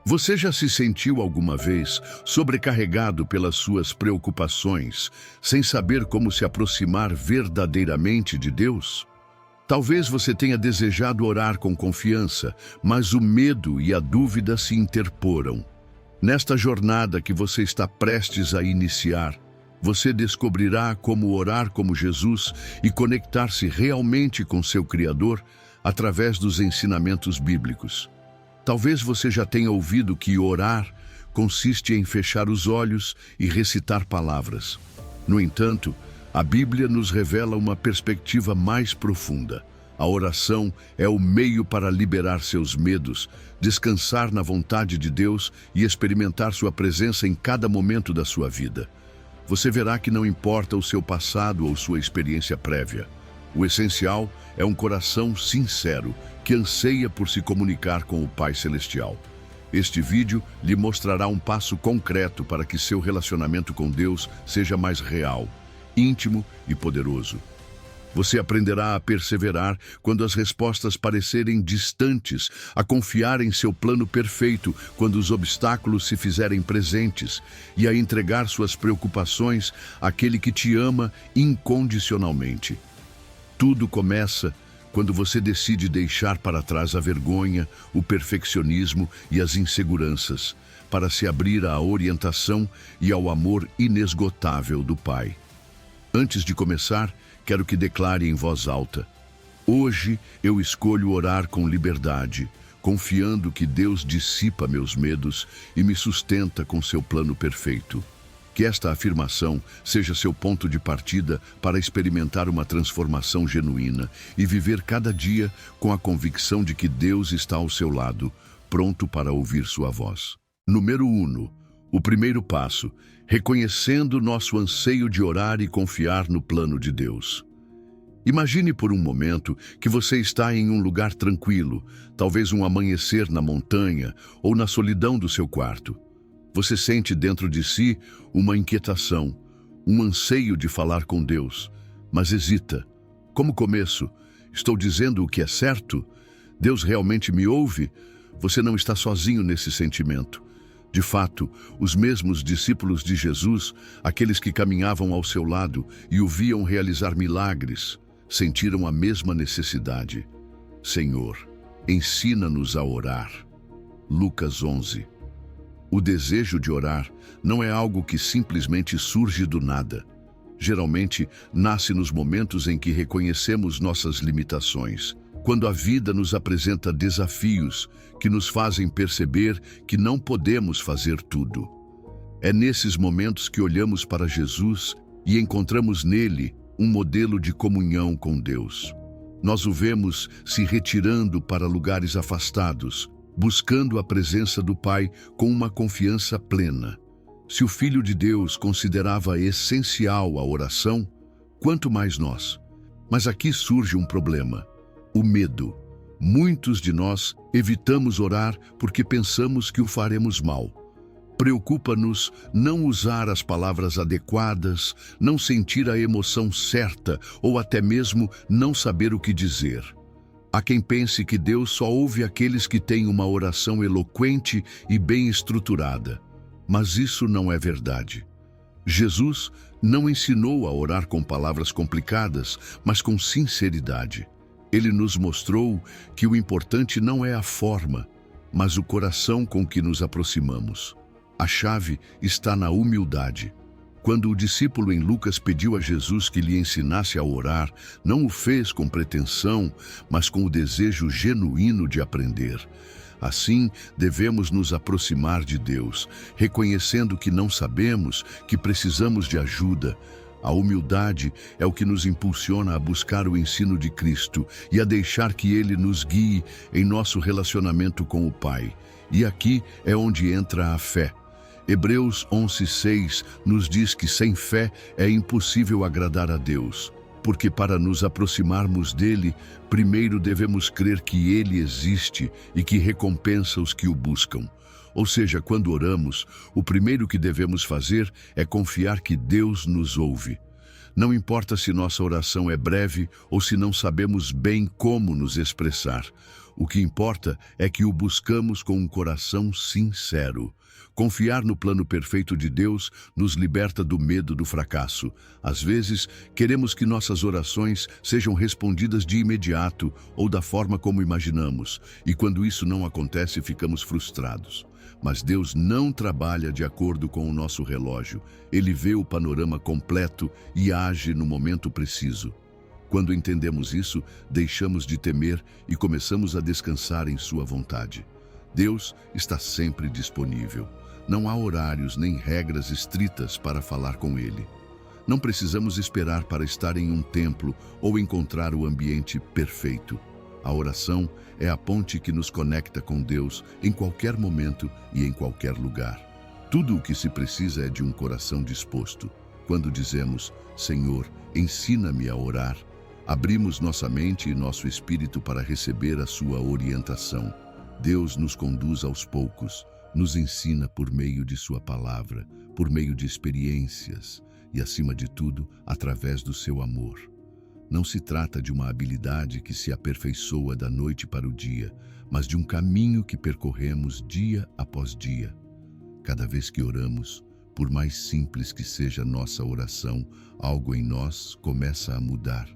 Você já se sentiu alguma vez sobrecarregado pelas suas preocupações, sem saber como se aproximar verdadeiramente de Deus? Talvez você tenha desejado orar com confiança, mas o medo e a dúvida se interporam. Nesta jornada que você está prestes a iniciar, você descobrirá como orar como Jesus e conectar-se realmente com seu Criador através dos ensinamentos bíblicos. Talvez você já tenha ouvido que orar consiste em fechar os olhos e recitar palavras. No entanto, a Bíblia nos revela uma perspectiva mais profunda. A oração é o meio para liberar seus medos, descansar na vontade de Deus e experimentar sua presença em cada momento da sua vida. Você verá que não importa o seu passado ou sua experiência prévia. O essencial é um coração sincero que anseia por se comunicar com o Pai Celestial. Este vídeo lhe mostrará um passo concreto para que seu relacionamento com Deus seja mais real, íntimo e poderoso. Você aprenderá a perseverar quando as respostas parecerem distantes, a confiar em seu plano perfeito quando os obstáculos se fizerem presentes e a entregar suas preocupações àquele que te ama incondicionalmente. Tudo começa quando você decide deixar para trás a vergonha, o perfeccionismo e as inseguranças, para se abrir à orientação e ao amor inesgotável do Pai. Antes de começar, quero que declare em voz alta: hoje eu escolho orar com liberdade, confiando que Deus dissipa meus medos e me sustenta com seu plano perfeito. Que esta afirmação seja seu ponto de partida para experimentar uma transformação genuína e viver cada dia com a convicção de que Deus está ao seu lado, pronto para ouvir sua voz. Número 1. O primeiro passo, reconhecendo nosso anseio de orar e confiar no plano de Deus. Imagine por um momento que você está em um lugar tranquilo, talvez um amanhecer na montanha ou na solidão do seu quarto. Você sente dentro de si uma inquietação, um anseio de falar com Deus, mas hesita. Como começo? Estou dizendo o que é certo? Deus realmente me ouve? Você não está sozinho nesse sentimento. De fato, os mesmos discípulos de Jesus, aqueles que caminhavam ao seu lado e o viam realizar milagres, sentiram a mesma necessidade. Senhor, ensina-nos a orar. Lucas 11. O desejo de orar não é algo que simplesmente surge do nada. Geralmente, nasce nos momentos em que reconhecemos nossas limitações, quando a vida nos apresenta desafios que nos fazem perceber que não podemos fazer tudo. É nesses momentos que olhamos para Jesus e encontramos nele um modelo de comunhão com Deus. Nós o vemos se retirando para lugares afastados, buscando a presença do Pai com uma confiança plena. Se o Filho de Deus considerava essencial a oração, quanto mais nós. Mas aqui surge um problema: o medo. Muitos de nós evitamos orar porque pensamos que o faremos mal. Preocupa-nos não usar as palavras adequadas, não sentir a emoção certa ou até mesmo não saber o que dizer. Há quem pense que Deus só ouve aqueles que têm uma oração eloquente e bem estruturada. Mas isso não é verdade. Jesus não ensinou a orar com palavras complicadas, mas com sinceridade. Ele nos mostrou que o importante não é a forma, mas o coração com que nos aproximamos. A chave está na humildade. Quando o discípulo em Lucas pediu a Jesus que lhe ensinasse a orar, não o fez com pretensão, mas com o desejo genuíno de aprender. Assim, devemos nos aproximar de Deus, reconhecendo que não sabemos, que precisamos de ajuda. A humildade é o que nos impulsiona a buscar o ensino de Cristo e a deixar que Ele nos guie em nosso relacionamento com o Pai. E aqui é onde entra a fé. Hebreus 11:6 nos diz que sem fé é impossível agradar a Deus, porque para nos aproximarmos dele, primeiro devemos crer que ele existe e que recompensa os que o buscam. Ou seja, quando oramos, o primeiro que devemos fazer é confiar que Deus nos ouve. Não importa se nossa oração é breve ou se não sabemos bem como nos expressar. O que importa é que o buscamos com um coração sincero. Confiar no plano perfeito de Deus nos liberta do medo do fracasso. Às vezes, queremos que nossas orações sejam respondidas de imediato ou da forma como imaginamos, e quando isso não acontece, ficamos frustrados. Mas Deus não trabalha de acordo com o nosso relógio. Ele vê o panorama completo e age no momento preciso. Quando entendemos isso, deixamos de temer e começamos a descansar em sua vontade. Deus está sempre disponível. Não há horários nem regras estritas para falar com Ele. Não precisamos esperar para estar em um templo ou encontrar o ambiente perfeito. A oração é a ponte que nos conecta com Deus em qualquer momento e em qualquer lugar. Tudo o que se precisa é de um coração disposto. Quando dizemos, Senhor, ensina-me a orar, abrimos nossa mente e nosso espírito para receber a sua orientação. Deus nos conduz aos poucos, nos ensina por meio de sua palavra, por meio de experiências e, acima de tudo, através do seu amor. Não se trata de uma habilidade que se aperfeiçoa da noite para o dia, mas de um caminho que percorremos dia após dia. Cada vez que oramos, por mais simples que seja nossa oração, algo em nós começa a mudar.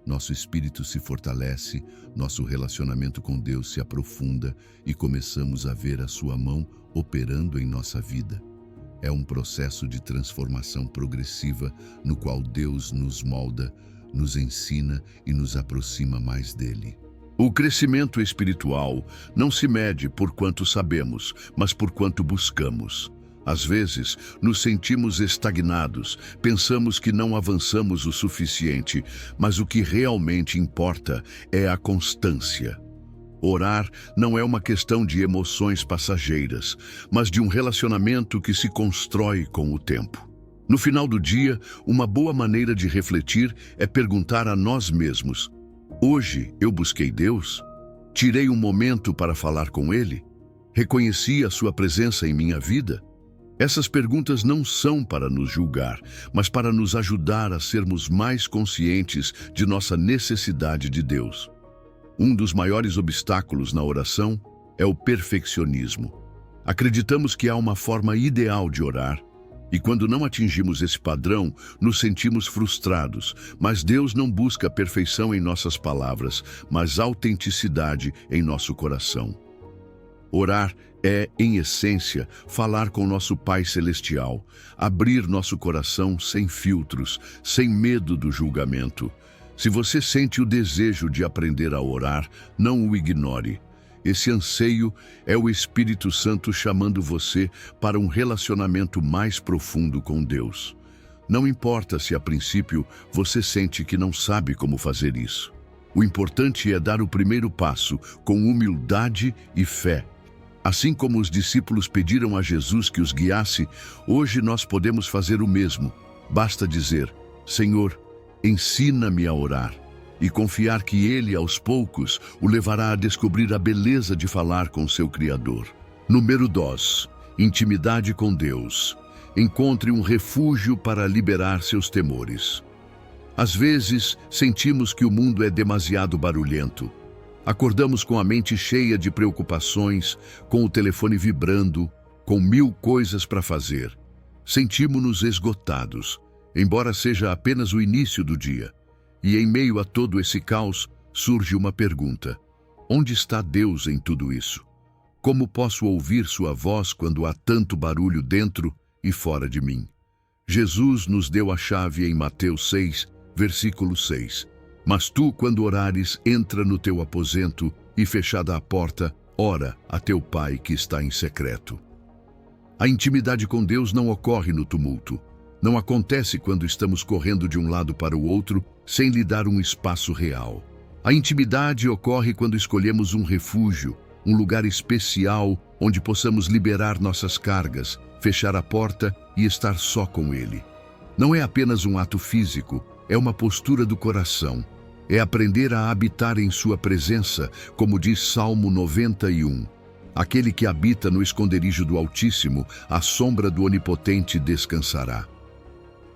Nosso espírito se fortalece, nosso relacionamento com Deus se aprofunda e começamos a ver a sua mão operando em nossa vida. É um processo de transformação progressiva no qual Deus nos molda, nos ensina e nos aproxima mais dele. O crescimento espiritual não se mede por quanto sabemos, mas por quanto buscamos. Às vezes, nos sentimos estagnados, pensamos que não avançamos o suficiente, mas o que realmente importa é a constância. Orar não é uma questão de emoções passageiras, mas de um relacionamento que se constrói com o tempo. No final do dia, uma boa maneira de refletir é perguntar a nós mesmos: hoje eu busquei Deus? Tirei um momento para falar com Ele? Reconheci a sua presença em minha vida? Essas perguntas não são para nos julgar, mas para nos ajudar a sermos mais conscientes de nossa necessidade de Deus. Um dos maiores obstáculos na oração é o perfeccionismo. Acreditamos que há uma forma ideal de orar, e quando não atingimos esse padrão, nos sentimos frustrados. Mas Deus não busca perfeição em nossas palavras, mas autenticidade em nosso coração. Orar é, em essência, falar com nosso Pai Celestial, abrir nosso coração sem filtros, sem medo do julgamento. Se você sente o desejo de aprender a orar, não o ignore. Esse anseio é o Espírito Santo chamando você para um relacionamento mais profundo com Deus. Não importa se a princípio você sente que não sabe como fazer isso. O importante é dar o primeiro passo com humildade e fé. Assim como os discípulos pediram a Jesus que os guiasse, hoje nós podemos fazer o mesmo. Basta dizer, Senhor, ensina-me a orar, e confiar que Ele, aos poucos, o levará a descobrir a beleza de falar com seu Criador. Número 2. Intimidade com Deus. Encontre um refúgio para liberar seus temores. Às vezes, sentimos que o mundo é demasiado barulhento. Acordamos com a mente cheia de preocupações, com o telefone vibrando, com 1000 coisas para fazer. Sentimos-nos esgotados, embora seja apenas o início do dia. E em meio a todo esse caos, surge uma pergunta: onde está Deus em tudo isso? Como posso ouvir sua voz quando há tanto barulho dentro e fora de mim? Jesus nos deu a chave em Mateus 6, versículo 6. Mas tu, quando orares, entra no teu aposento e, fechada a porta, ora a teu Pai que está em secreto. A intimidade com Deus não ocorre no tumulto. Não acontece quando estamos correndo de um lado para o outro sem lhe dar um espaço real. A intimidade ocorre quando escolhemos um refúgio, um lugar especial onde possamos liberar nossas cargas, fechar a porta e estar só com Ele. Não é apenas um ato físico, é uma postura do coração. É aprender a habitar em sua presença, como diz Salmo 91. Aquele que habita no esconderijo do Altíssimo, à sombra do Onipotente descansará.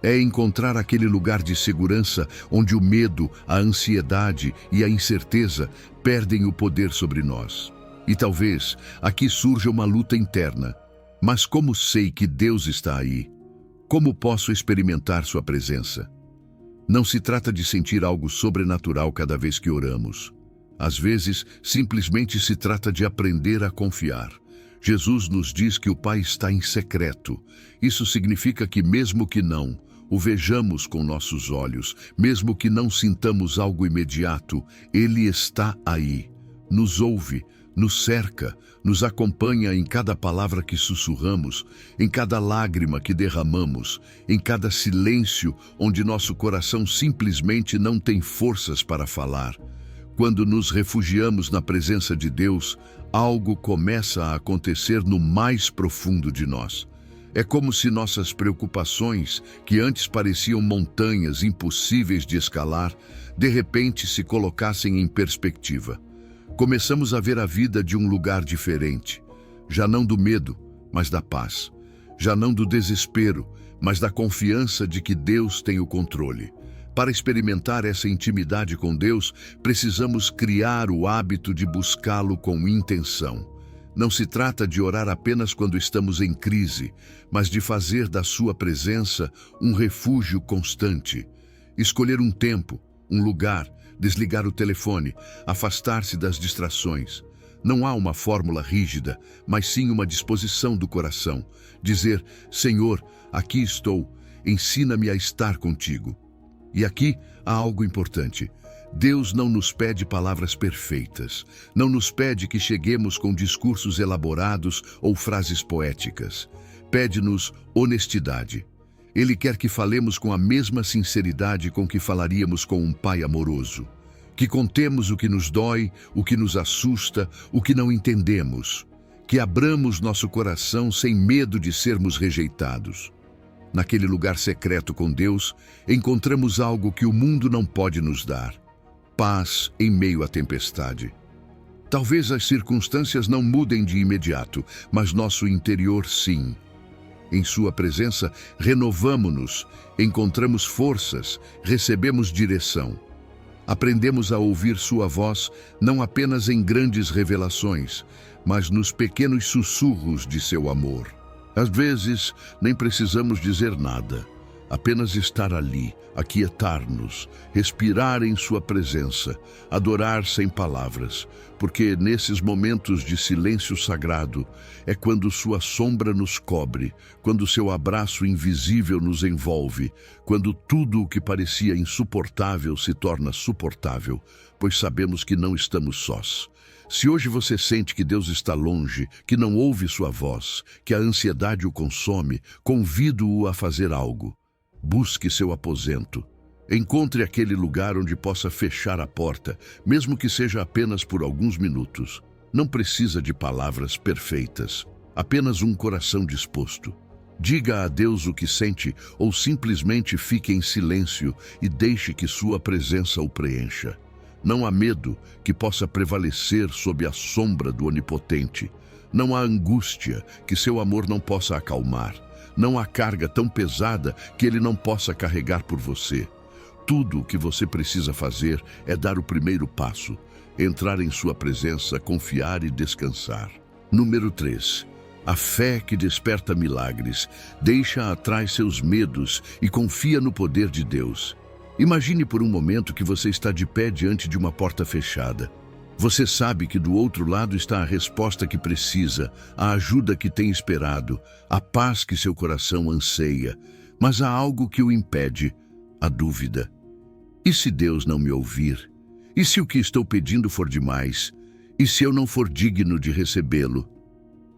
É encontrar aquele lugar de segurança onde o medo, a ansiedade e a incerteza perdem o poder sobre nós. E talvez aqui surja uma luta interna. Mas como sei que Deus está aí? Como posso experimentar sua presença? Não se trata de sentir algo sobrenatural cada vez que oramos. Às vezes, simplesmente se trata de aprender a confiar. Jesus nos diz que o Pai está em secreto. Isso significa que mesmo que não o vejamos com nossos olhos, mesmo que não sintamos algo imediato, Ele está aí, nos ouve, nos cerca, nos acompanha em cada palavra que sussurramos, em cada lágrima que derramamos, em cada silêncio onde nosso coração simplesmente não tem forças para falar. Quando nos refugiamos na presença de Deus, algo começa a acontecer no mais profundo de nós. É como se nossas preocupações, que antes pareciam montanhas impossíveis de escalar, de repente se colocassem em perspectiva. Começamos a ver a vida de um lugar diferente, já não do medo, mas da paz, já não do desespero, mas da confiança de que Deus tem o controle. Para experimentar essa intimidade com Deus, precisamos criar o hábito de buscá-lo com intenção. Não se trata de orar apenas quando estamos em crise, mas de fazer da sua presença um refúgio constante. Escolher um tempo, um lugar, desligar o telefone, afastar-se das distrações. Não há uma fórmula rígida, mas sim uma disposição do coração. Dizer, Senhor, aqui estou, ensina-me a estar contigo. E aqui há algo importante. Deus não nos pede palavras perfeitas, não nos pede que cheguemos com discursos elaborados ou frases poéticas. Pede-nos honestidade. Ele quer que falemos com a mesma sinceridade com que falaríamos com um pai amoroso. Que contemos o que nos dói, o que nos assusta, o que não entendemos. Que abramos nosso coração sem medo de sermos rejeitados. Naquele lugar secreto com Deus, encontramos algo que o mundo não pode nos dar. Paz em meio à tempestade. Talvez as circunstâncias não mudem de imediato, mas nosso interior sim. Em sua presença, renovamo-nos, encontramos forças, recebemos direção. Aprendemos a ouvir sua voz não apenas em grandes revelações, mas nos pequenos sussurros de seu amor. Às vezes, nem precisamos dizer nada. Apenas estar ali, aquietar-nos, respirar em sua presença, adorar sem palavras, porque nesses momentos de silêncio sagrado é quando sua sombra nos cobre, quando seu abraço invisível nos envolve, quando tudo o que parecia insuportável se torna suportável, pois sabemos que não estamos sós. Se hoje você sente que Deus está longe, que não ouve sua voz, que a ansiedade o consome, convido-o a fazer algo. Busque seu aposento. Encontre aquele lugar onde possa fechar a porta, mesmo que seja apenas por alguns minutos. Não precisa de palavras perfeitas, apenas um coração disposto. Diga a Deus o que sente ou simplesmente fique em silêncio e deixe que sua presença o preencha. Não há medo que possa prevalecer sob a sombra do Onipotente. Não há angústia que seu amor não possa acalmar. Não há carga tão pesada que ele não possa carregar por você. Tudo o que você precisa fazer é dar o primeiro passo, entrar em sua presença, confiar e descansar. Número 3. A fé que desperta milagres. Deixa atrás seus medos e confia no poder de Deus. Imagine por um momento que você está de pé diante de uma porta fechada. Você sabe que do outro lado está a resposta que precisa, a ajuda que tem esperado, a paz que seu coração anseia. Mas há algo que o impede, a dúvida. E se Deus não me ouvir? E se o que estou pedindo for demais? E se eu não for digno de recebê-lo?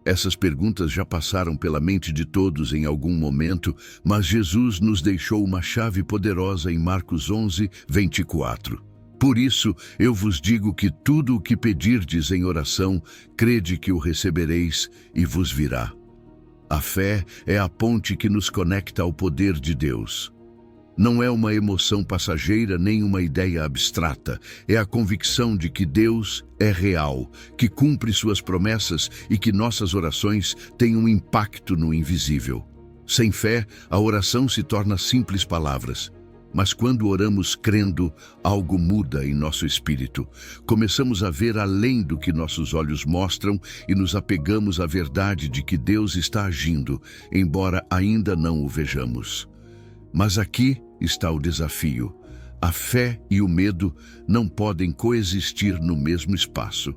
Essas perguntas já passaram pela mente de todos em algum momento, mas Jesus nos deixou uma chave poderosa em Marcos 11, 24. Por isso, eu vos digo que tudo o que pedirdes em oração, crede que o recebereis e vos virá. A fé é a ponte que nos conecta ao poder de Deus. Não é uma emoção passageira nem uma ideia abstrata. É a convicção de que Deus é real, que cumpre suas promessas e que nossas orações têm um impacto no invisível. Sem fé, a oração se torna simples palavras. Mas quando oramos crendo, algo muda em nosso espírito. Começamos a ver além do que nossos olhos mostram e nos apegamos à verdade de que Deus está agindo, embora ainda não o vejamos. Mas aqui está o desafio. A fé e o medo não podem coexistir no mesmo espaço.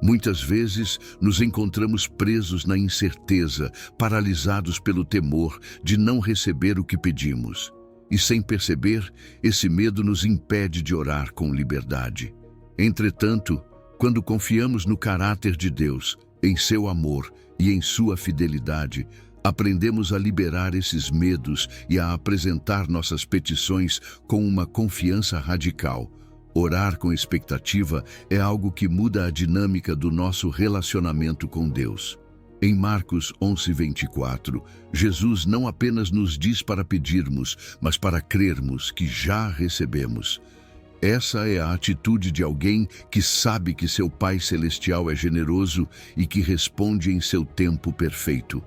Muitas vezes nos encontramos presos na incerteza, paralisados pelo temor de não receber o que pedimos. E sem perceber, esse medo nos impede de orar com liberdade. Entretanto, quando confiamos no caráter de Deus, em seu amor e em sua fidelidade, aprendemos a liberar esses medos e a apresentar nossas petições com uma confiança radical. Orar com expectativa é algo que muda a dinâmica do nosso relacionamento com Deus. Em Marcos 11:24, Jesus não apenas nos diz para pedirmos, mas para crermos que já recebemos. Essa é a atitude de alguém que sabe que seu Pai Celestial é generoso e que responde em seu tempo perfeito.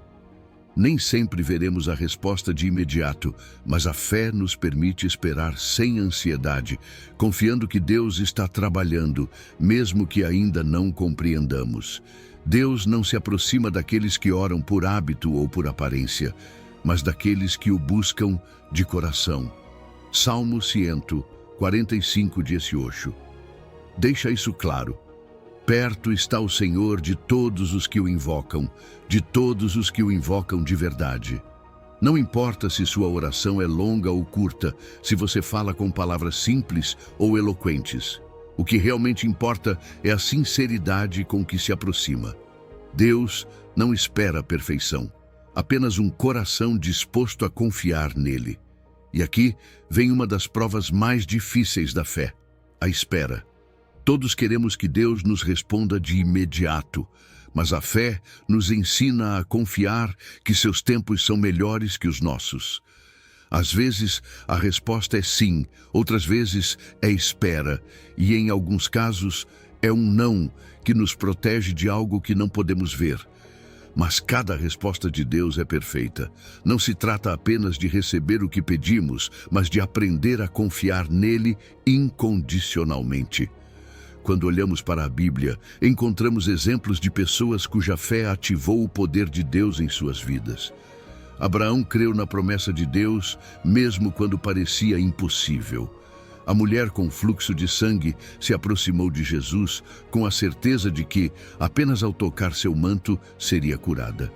Nem sempre veremos a resposta de imediato, mas a fé nos permite esperar sem ansiedade, confiando que Deus está trabalhando, mesmo que ainda não compreendamos. Deus não se aproxima daqueles que oram por hábito ou por aparência, mas daqueles que o buscam de coração. Salmo 145:18. Deixa isso claro. Perto está o Senhor de todos os que o invocam, de todos os que o invocam de verdade. Não importa se sua oração é longa ou curta, se você fala com palavras simples ou eloquentes. O que realmente importa é a sinceridade com que se aproxima. Deus não espera a perfeição, apenas um coração disposto a confiar nele. E aqui vem uma das provas mais difíceis da fé: a espera. Todos queremos que Deus nos responda de imediato, mas a fé nos ensina a confiar que seus tempos são melhores que os nossos. Às vezes, a resposta é sim, outras vezes é espera, e em alguns casos é um não que nos protege de algo que não podemos ver. Mas cada resposta de Deus é perfeita. Não se trata apenas de receber o que pedimos, mas de aprender a confiar nele incondicionalmente. Quando olhamos para a Bíblia, encontramos exemplos de pessoas cuja fé ativou o poder de Deus em suas vidas. Abraão creu na promessa de Deus, mesmo quando parecia impossível. A mulher com fluxo de sangue se aproximou de Jesus com a certeza de que, apenas ao tocar seu manto, seria curada.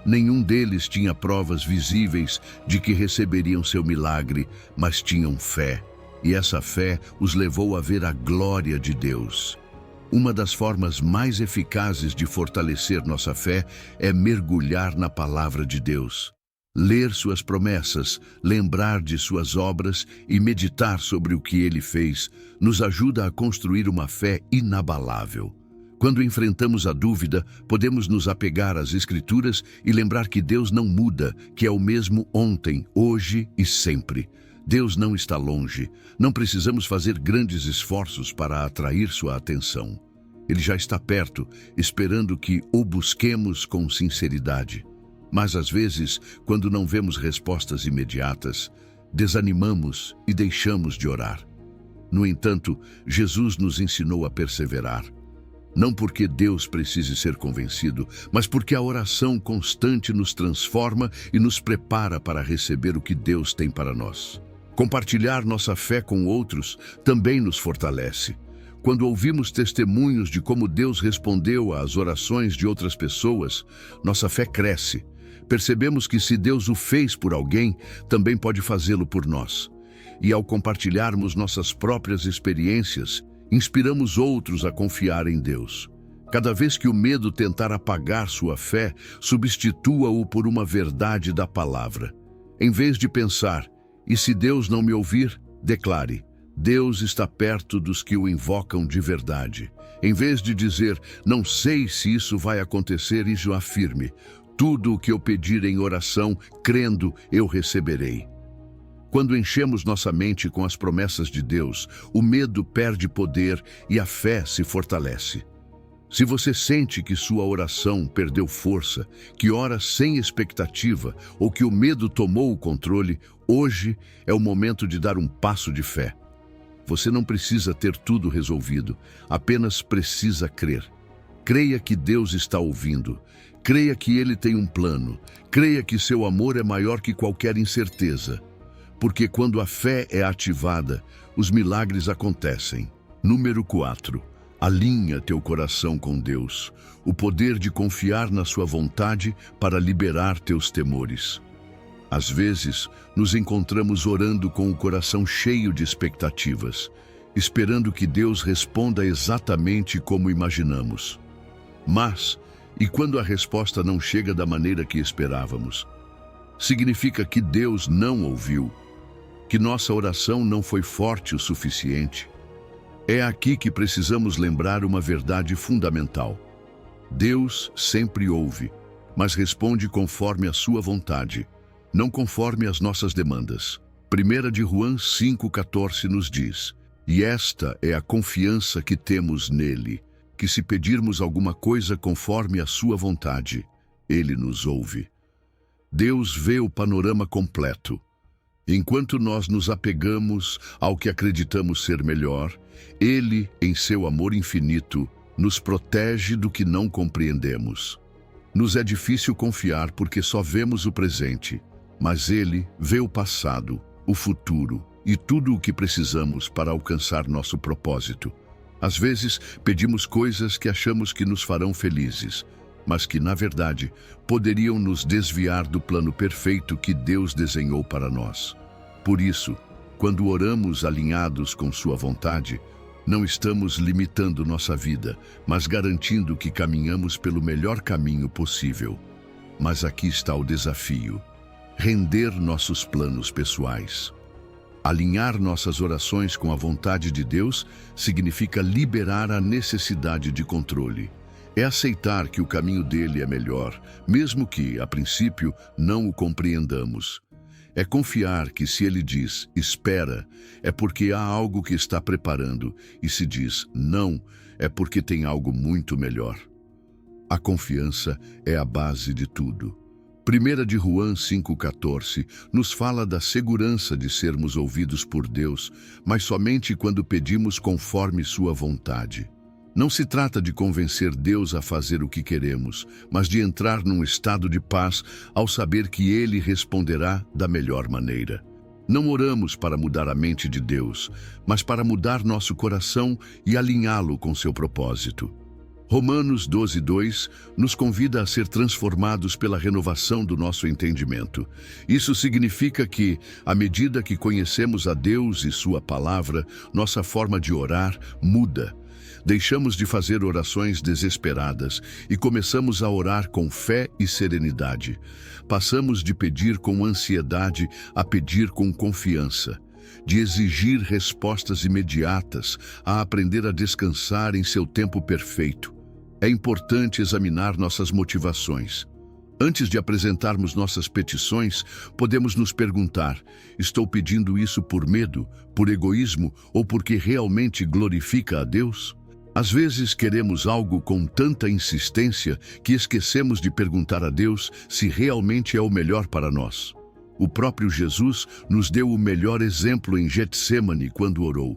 Nenhum deles tinha provas visíveis de que receberiam seu milagre, mas tinham fé. E essa fé os levou a ver a glória de Deus. Uma das formas mais eficazes de fortalecer nossa fé é mergulhar na palavra de Deus. Ler suas promessas, lembrar de suas obras e meditar sobre o que ele fez nos ajuda a construir uma fé inabalável. Quando enfrentamos a dúvida, podemos nos apegar às Escrituras e lembrar que Deus não muda, que é o mesmo ontem, hoje e sempre. Deus não está longe. Não precisamos fazer grandes esforços para atrair sua atenção. Ele já está perto, esperando que o busquemos com sinceridade. Mas às vezes, quando não vemos respostas imediatas, desanimamos e deixamos de orar. No entanto, Jesus nos ensinou a perseverar. Não porque Deus precise ser convencido, mas porque a oração constante nos transforma e nos prepara para receber o que Deus tem para nós. Compartilhar nossa fé com outros também nos fortalece. Quando ouvimos testemunhos de como Deus respondeu às orações de outras pessoas, nossa fé cresce. Percebemos que se Deus o fez por alguém, também pode fazê-lo por nós. E ao compartilharmos nossas próprias experiências, inspiramos outros a confiar em Deus. Cada vez que o medo tentar apagar sua fé, substitua-o por uma verdade da palavra. Em vez de pensar, "E se Deus não me ouvir?", declare, "Deus está perto dos que o invocam de verdade." Em vez de dizer, "Não sei se isso vai acontecer", isso afirme, "Tudo o que eu pedir em oração, crendo, eu receberei." Quando enchemos nossa mente com as promessas de Deus, o medo perde poder e a fé se fortalece. Se você sente que sua oração perdeu força, que ora sem expectativa ou que o medo tomou o controle, hoje é o momento de dar um passo de fé. Você não precisa ter tudo resolvido, apenas precisa crer. Creia que Deus está ouvindo. Creia que Ele tem um plano. Creia que seu amor é maior que qualquer incerteza. Porque quando a fé é ativada, os milagres acontecem. Número 4. Alinha teu coração com Deus. O poder de confiar na sua vontade para liberar teus temores. Às vezes, nos encontramos orando com o coração cheio de expectativas, esperando que Deus responda exatamente como imaginamos. Mas, e quando a resposta não chega da maneira que esperávamos? Significa que Deus não ouviu, que nossa oração não foi forte o suficiente. É aqui que precisamos lembrar uma verdade fundamental. Deus sempre ouve, mas responde conforme a sua vontade, não conforme as nossas demandas. 1 de João 5,14 nos diz: "E esta é a confiança que temos nele, que se pedirmos alguma coisa conforme a sua vontade, ele nos ouve." Deus vê o panorama completo. Enquanto nós nos apegamos ao que acreditamos ser melhor, Ele, em seu amor infinito, nos protege do que não compreendemos. Nos é difícil confiar porque só vemos o presente, mas Ele vê o passado, o futuro e tudo o que precisamos para alcançar nosso propósito. Às vezes, pedimos coisas que achamos que nos farão felizes, mas que, na verdade, poderiam nos desviar do plano perfeito que Deus desenhou para nós. Por isso, quando oramos alinhados com sua vontade, não estamos limitando nossa vida, mas garantindo que caminhamos pelo melhor caminho possível. Mas aqui está o desafio: render nossos planos pessoais. Alinhar nossas orações com a vontade de Deus significa liberar a necessidade de controle. É aceitar que o caminho dele é melhor, mesmo que, a princípio, não o compreendamos. É confiar que se ele diz "espera", é porque há algo que está preparando, e se diz "não", é porque tem algo muito melhor. A confiança é a base de tudo. 1 de João 5,14 nos fala da segurança de sermos ouvidos por Deus, mas somente quando pedimos conforme sua vontade. Não se trata de convencer Deus a fazer o que queremos, mas de entrar num estado de paz ao saber que Ele responderá da melhor maneira. Não oramos para mudar a mente de Deus, mas para mudar nosso coração e alinhá-lo com seu propósito. Romanos 12:2 nos convida a ser transformados pela renovação do nosso entendimento. Isso significa que, à medida que conhecemos a Deus e sua palavra, nossa forma de orar muda. Deixamos de fazer orações desesperadas e começamos a orar com fé e serenidade. Passamos de pedir com ansiedade a pedir com confiança, de exigir respostas imediatas a aprender a descansar em seu tempo perfeito. É importante examinar nossas motivações. Antes de apresentarmos nossas petições, podemos nos perguntar: estou pedindo isso por medo, por egoísmo ou porque realmente glorifica a Deus? Às vezes queremos algo com tanta insistência que esquecemos de perguntar a Deus se realmente é o melhor para nós. O próprio Jesus nos deu o melhor exemplo em Getsêmani quando orou: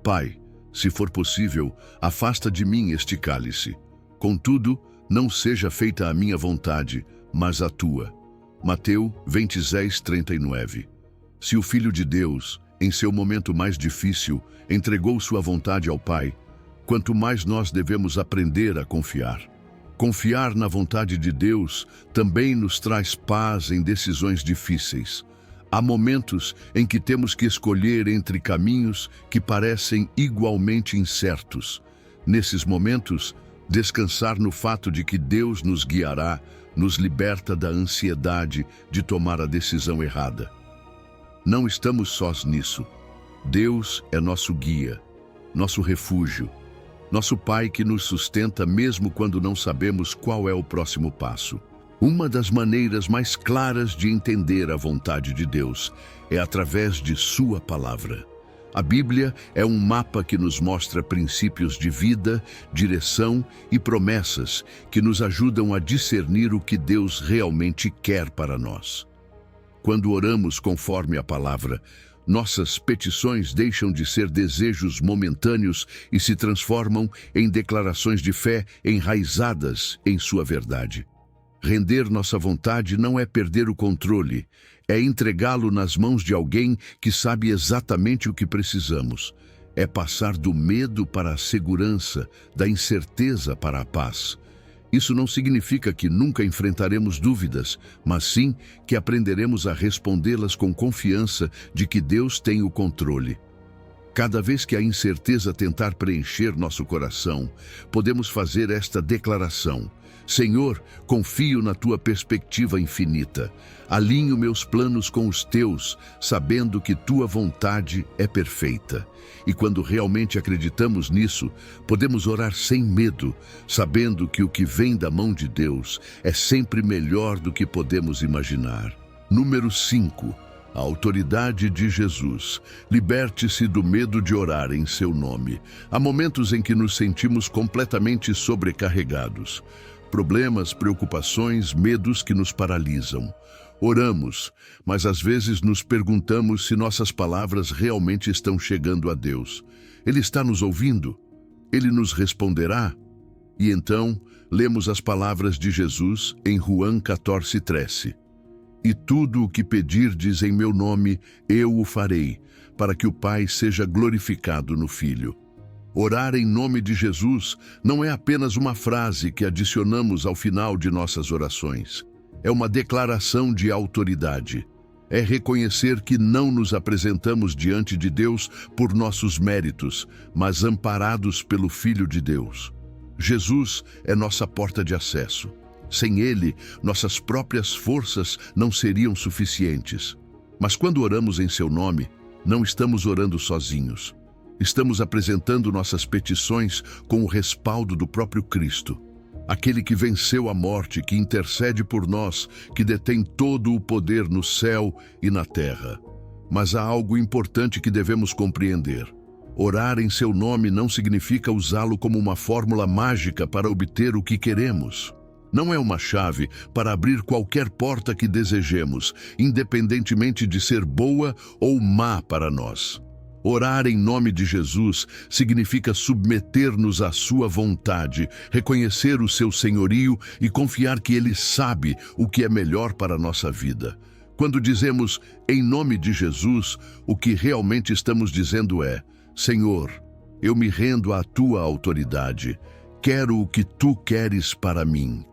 "Pai, se for possível, afasta de mim este cálice. Contudo, não seja feita a minha vontade, mas a tua." Mateus 26:39. Se o Filho de Deus, em seu momento mais difícil, entregou sua vontade ao Pai, quanto mais nós devemos aprender a confiar. Confiar na vontade de Deus também nos traz paz em decisões difíceis. Há momentos em que temos que escolher entre caminhos que parecem igualmente incertos. Nesses momentos, descansar no fato de que Deus nos guiará nos liberta da ansiedade de tomar a decisão errada. Não estamos sós nisso. Deus é nosso guia, nosso refúgio, nosso Pai que nos sustenta mesmo quando não sabemos qual é o próximo passo. Uma das maneiras mais claras de entender a vontade de Deus é através de sua palavra. A Bíblia é um mapa que nos mostra princípios de vida, direção e promessas que nos ajudam a discernir o que Deus realmente quer para nós. Quando oramos conforme a palavra, nossas petições deixam de ser desejos momentâneos e se transformam em declarações de fé enraizadas em sua verdade. Render nossa vontade não é perder o controle, é entregá-lo nas mãos de alguém que sabe exatamente o que precisamos. É passar do medo para a segurança, da incerteza para a paz. Isso não significa que nunca enfrentaremos dúvidas, mas sim que aprenderemos a respondê-las com confiança de que Deus tem o controle. Cada vez que a incerteza tentar preencher nosso coração, podemos fazer esta declaração: Senhor, confio na tua perspectiva infinita. Alinho meus planos com os teus, sabendo que tua vontade é perfeita. E quando realmente acreditamos nisso, podemos orar sem medo, sabendo que o que vem da mão de Deus é sempre melhor do que podemos imaginar. Número 5. A autoridade de Jesus. Liberte-se do medo de orar em seu nome. Há momentos em que nos sentimos completamente sobrecarregados. Problemas, preocupações, medos que nos paralisam. Oramos, mas às vezes nos perguntamos se nossas palavras realmente estão chegando a Deus. Ele está nos ouvindo? Ele nos responderá? E então, lemos as palavras de Jesus em João 14:13. E tudo o que pedirdes em meu nome, eu o farei, para que o Pai seja glorificado no Filho. Orar em nome de Jesus não é apenas uma frase que adicionamos ao final de nossas orações. É uma declaração de autoridade. É reconhecer que não nos apresentamos diante de Deus por nossos méritos, mas amparados pelo Filho de Deus. Jesus é nossa porta de acesso. Sem Ele, nossas próprias forças não seriam suficientes. Mas quando oramos em seu nome, não estamos orando sozinhos. Estamos apresentando nossas petições com o respaldo do próprio Cristo. Aquele que venceu a morte, que intercede por nós, que detém todo o poder no céu e na terra. Mas há algo importante que devemos compreender. Orar em seu nome não significa usá-lo como uma fórmula mágica para obter o que queremos. Não é uma chave para abrir qualquer porta que desejemos, independentemente de ser boa ou má para nós. Orar em nome de Jesus significa submeter-nos à sua vontade, reconhecer o seu senhorio e confiar que Ele sabe o que é melhor para a nossa vida. Quando dizemos em nome de Jesus, o que realmente estamos dizendo é: Senhor, eu me rendo à tua autoridade. Quero o que tu queres para mim.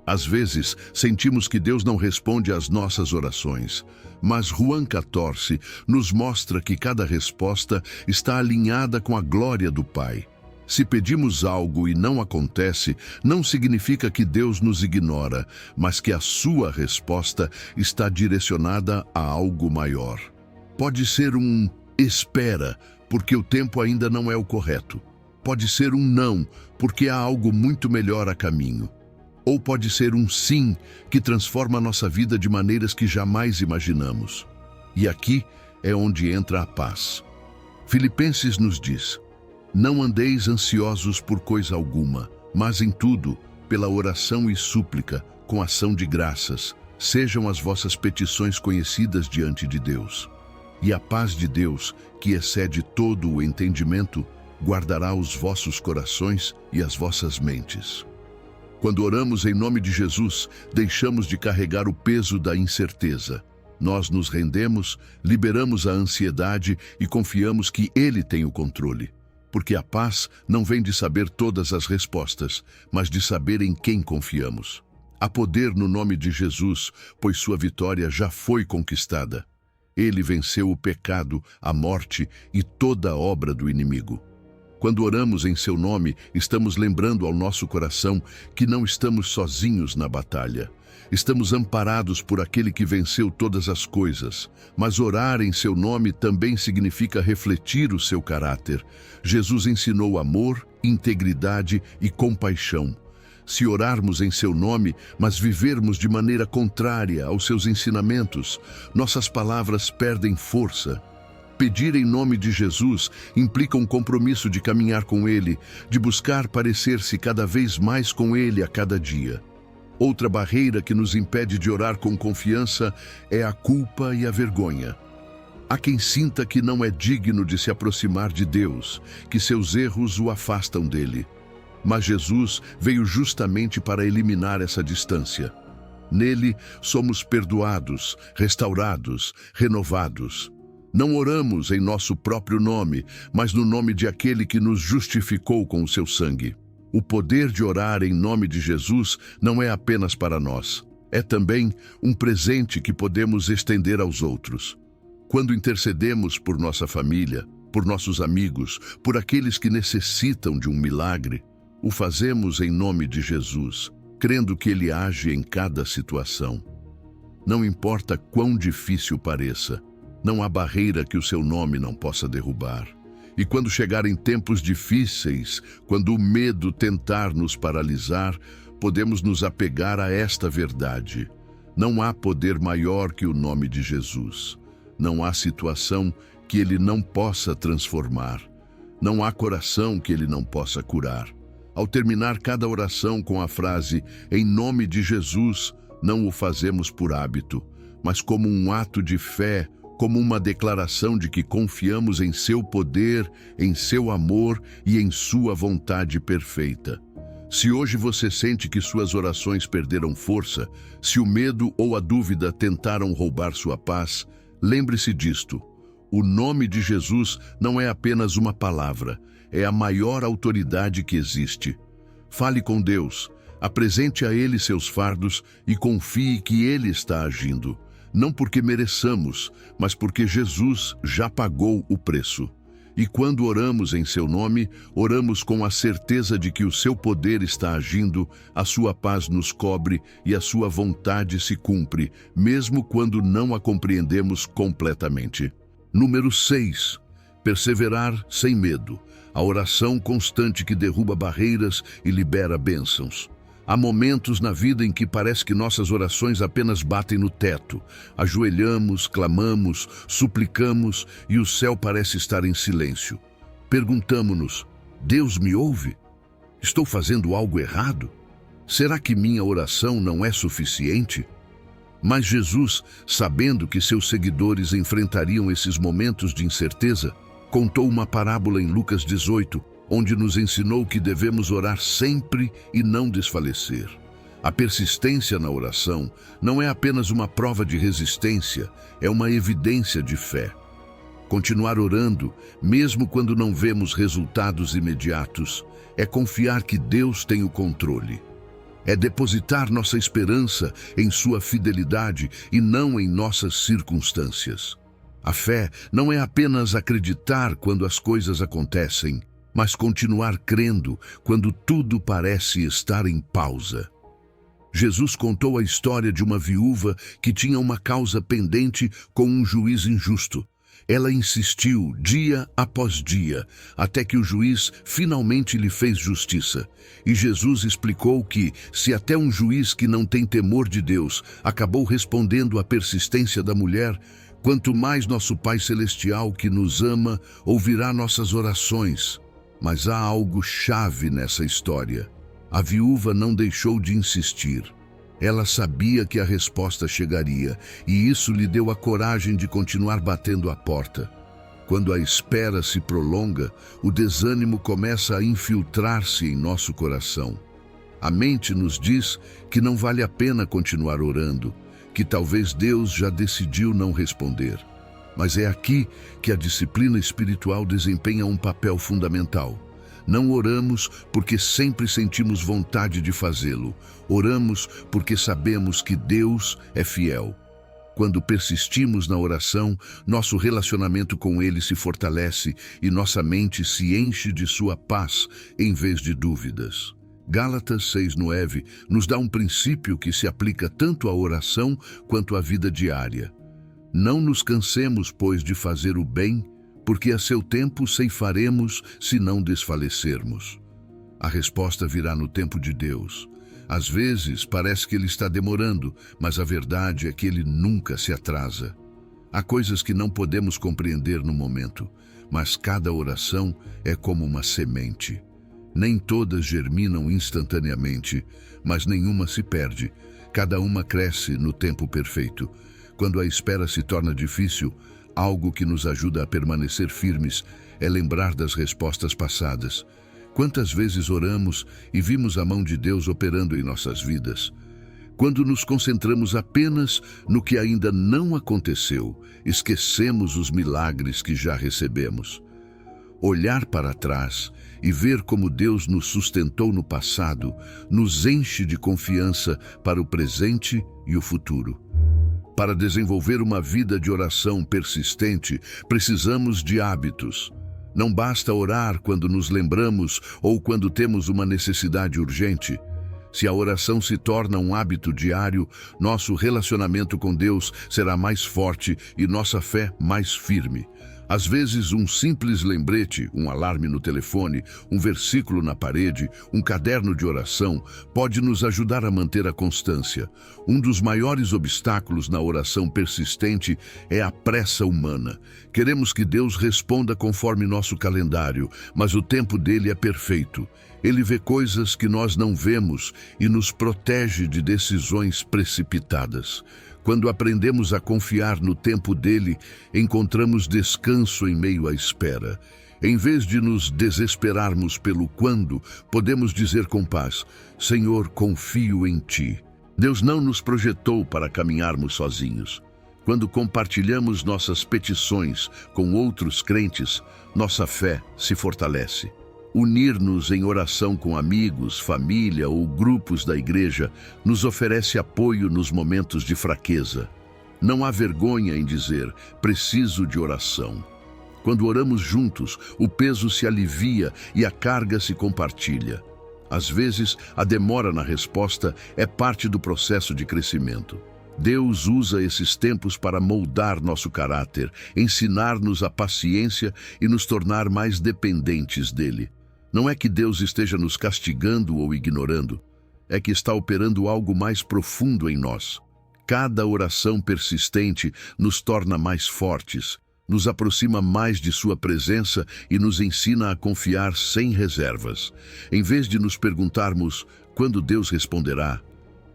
Às vezes, sentimos que Deus não responde às nossas orações, mas João 14 nos mostra que cada resposta está alinhada com a glória do Pai. Se pedimos algo e não acontece, não significa que Deus nos ignora, mas que a sua resposta está direcionada a algo maior. Pode ser um espera, porque o tempo ainda não é o correto. Pode ser um não, porque há algo muito melhor a caminho. Ou pode ser um sim, que transforma a nossa vida de maneiras que jamais imaginamos. E aqui é onde entra a paz. Filipenses nos diz: não andeis ansiosos por coisa alguma, mas em tudo, pela oração e súplica, com ação de graças, sejam as vossas petições conhecidas diante de Deus. E a paz de Deus, que excede todo o entendimento, guardará os vossos corações e as vossas mentes. Quando oramos em nome de Jesus, deixamos de carregar o peso da incerteza. Nós nos rendemos, liberamos a ansiedade e confiamos que Ele tem o controle. Porque a paz não vem de saber todas as respostas, mas de saber em quem confiamos. Há poder no nome de Jesus, pois sua vitória já foi conquistada. Ele venceu o pecado, a morte e toda a obra do inimigo. Quando oramos em seu nome, estamos lembrando ao nosso coração que não estamos sozinhos na batalha. Estamos amparados por aquele que venceu todas as coisas. Mas orar em seu nome também significa refletir o seu caráter. Jesus ensinou amor, integridade e compaixão. Se orarmos em seu nome, mas vivermos de maneira contrária aos seus ensinamentos, nossas palavras perdem força. Pedir em nome de Jesus implica um compromisso de caminhar com Ele, de buscar parecer-se cada vez mais com Ele a cada dia. Outra barreira que nos impede de orar com confiança é a culpa e a vergonha. Há quem sinta que não é digno de se aproximar de Deus, que seus erros o afastam dele. Mas Jesus veio justamente para eliminar essa distância. Nele somos perdoados, restaurados, renovados. Não oramos em nosso próprio nome, mas no nome de aquele que nos justificou com o seu sangue. O poder de orar em nome de Jesus não é apenas para nós. É também um presente que podemos estender aos outros. Quando intercedemos por nossa família, por nossos amigos, por aqueles que necessitam de um milagre, o fazemos em nome de Jesus, crendo que Ele age em cada situação. Não importa quão difícil pareça, não há barreira que o seu nome não possa derrubar. E quando chegarem tempos difíceis, quando o medo tentar nos paralisar, podemos nos apegar a esta verdade. Não há poder maior que o nome de Jesus. Não há situação que Ele não possa transformar. Não há coração que Ele não possa curar. Ao terminar cada oração com a frase "Em nome de Jesus", não o fazemos por hábito, mas como um ato de fé, como uma declaração de que confiamos em seu poder, em seu amor e em sua vontade perfeita. Se hoje você sente que suas orações perderam força, se o medo ou a dúvida tentaram roubar sua paz, lembre-se disto. O nome de Jesus não é apenas uma palavra, é a maior autoridade que existe. Fale com Deus, apresente a Ele seus fardos e confie que Ele está agindo. Não porque mereçamos, mas porque Jesus já pagou o preço. E quando oramos em seu nome, oramos com a certeza de que o seu poder está agindo, a sua paz nos cobre e a sua vontade se cumpre, mesmo quando não a compreendemos completamente. Número 6. Perseverar sem medo. A oração constante que derruba barreiras e libera bênçãos. Há momentos na vida em que parece que nossas orações apenas batem no teto. Ajoelhamos, clamamos, suplicamos e o céu parece estar em silêncio. Perguntamo-nos: Deus me ouve? Estou fazendo algo errado? Será que minha oração não é suficiente? Mas Jesus, sabendo que seus seguidores enfrentariam esses momentos de incerteza, contou uma parábola em Lucas 18, onde nos ensinou que devemos orar sempre e não desfalecer. A persistência na oração não é apenas uma prova de resistência, é uma evidência de fé. Continuar orando, mesmo quando não vemos resultados imediatos, é confiar que Deus tem o controle. É depositar nossa esperança em sua fidelidade e não em nossas circunstâncias. A fé não é apenas acreditar quando as coisas acontecem, mas continuar crendo quando tudo parece estar em pausa. Jesus contou a história de uma viúva que tinha uma causa pendente com um juiz injusto. Ela insistiu dia após dia, até que o juiz finalmente lhe fez justiça. E Jesus explicou que, se até um juiz que não tem temor de Deus acabou respondendo à persistência da mulher, quanto mais nosso Pai Celestial, que nos ama, ouvirá nossas orações. Mas há algo chave nessa história. A viúva não deixou de insistir. Ela sabia que a resposta chegaria, e isso lhe deu a coragem de continuar batendo a porta. Quando a espera se prolonga, o desânimo começa a infiltrar-se em nosso coração. A mente nos diz que não vale a pena continuar orando, que talvez Deus já decidiu não responder. Mas é aqui que a disciplina espiritual desempenha um papel fundamental. Não oramos porque sempre sentimos vontade de fazê-lo. Oramos porque sabemos que Deus é fiel. Quando persistimos na oração, nosso relacionamento com Ele se fortalece e nossa mente se enche de sua paz em vez de dúvidas. Gálatas 6:9 nos dá um princípio que se aplica tanto à oração quanto à vida diária. Não nos cansemos, pois, de fazer o bem, porque a seu tempo ceifaremos se não desfalecermos. A resposta virá no tempo de Deus. Às vezes parece que Ele está demorando, mas a verdade é que Ele nunca se atrasa. Há coisas que não podemos compreender no momento, mas cada oração é como uma semente. Nem todas germinam instantaneamente, mas nenhuma se perde. Cada uma cresce no tempo perfeito. Quando a espera se torna difícil, algo que nos ajuda a permanecer firmes é lembrar das respostas passadas. Quantas vezes oramos e vimos a mão de Deus operando em nossas vidas? Quando nos concentramos apenas no que ainda não aconteceu, esquecemos os milagres que já recebemos. Olhar para trás e ver como Deus nos sustentou no passado nos enche de confiança para o presente e o futuro. Para desenvolver uma vida de oração persistente, precisamos de hábitos. Não basta orar quando nos lembramos ou quando temos uma necessidade urgente. Se a oração se torna um hábito diário, nosso relacionamento com Deus será mais forte e nossa fé mais firme. Às vezes, um simples lembrete, um alarme no telefone, um versículo na parede, um caderno de oração, pode nos ajudar a manter a constância. Um dos maiores obstáculos na oração persistente é a pressa humana. Queremos que Deus responda conforme nosso calendário, mas o tempo dele é perfeito. Ele vê coisas que nós não vemos e nos protege de decisões precipitadas. Quando aprendemos a confiar no tempo dele, encontramos descanso em meio à espera. Em vez de nos desesperarmos pelo quando, podemos dizer com paz: Senhor, confio em ti. Deus não nos projetou para caminharmos sozinhos. Quando compartilhamos nossas petições com outros crentes, nossa fé se fortalece. Unir-nos em oração com amigos, família ou grupos da igreja nos oferece apoio nos momentos de fraqueza. Não há vergonha em dizer, preciso de oração. Quando oramos juntos, o peso se alivia e a carga se compartilha. Às vezes, a demora na resposta é parte do processo de crescimento. Deus usa esses tempos para moldar nosso caráter, ensinar-nos a paciência e nos tornar mais dependentes dele. Não é que Deus esteja nos castigando ou ignorando, é que está operando algo mais profundo em nós. Cada oração persistente nos torna mais fortes, nos aproxima mais de sua presença e nos ensina a confiar sem reservas. Em vez de nos perguntarmos quando Deus responderá,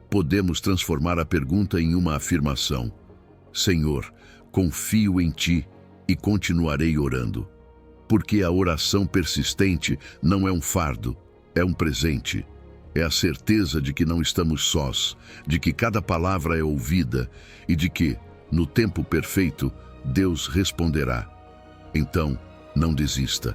podemos transformar a pergunta em uma afirmação: Senhor, confio em ti e continuarei orando. Porque a oração persistente não é um fardo, é um presente. É a certeza de que não estamos sós, de que cada palavra é ouvida e de que, no tempo perfeito, Deus responderá. Então, não desista.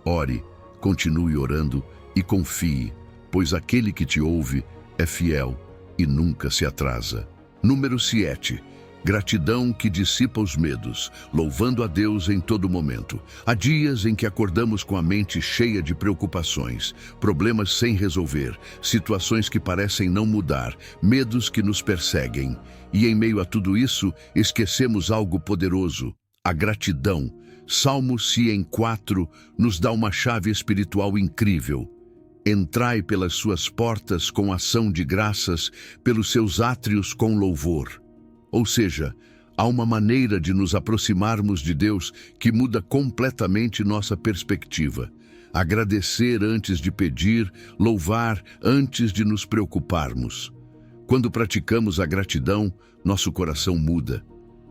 Ore, continue orando e confie, pois aquele que te ouve é fiel e nunca se atrasa. Número 7. Gratidão que dissipa os medos, louvando a Deus em todo momento. Há dias em que acordamos com a mente cheia de preocupações, problemas sem resolver, situações que parecem não mudar, medos que nos perseguem. E em meio a tudo isso, esquecemos algo poderoso: a gratidão. Salmo 104 nos dá uma chave espiritual incrível. Entrai pelas suas portas com ação de graças, pelos seus átrios com louvor. Ou seja, há uma maneira de nos aproximarmos de Deus que muda completamente nossa perspectiva. Agradecer antes de pedir, louvar antes de nos preocuparmos. Quando praticamos a gratidão, nosso coração muda.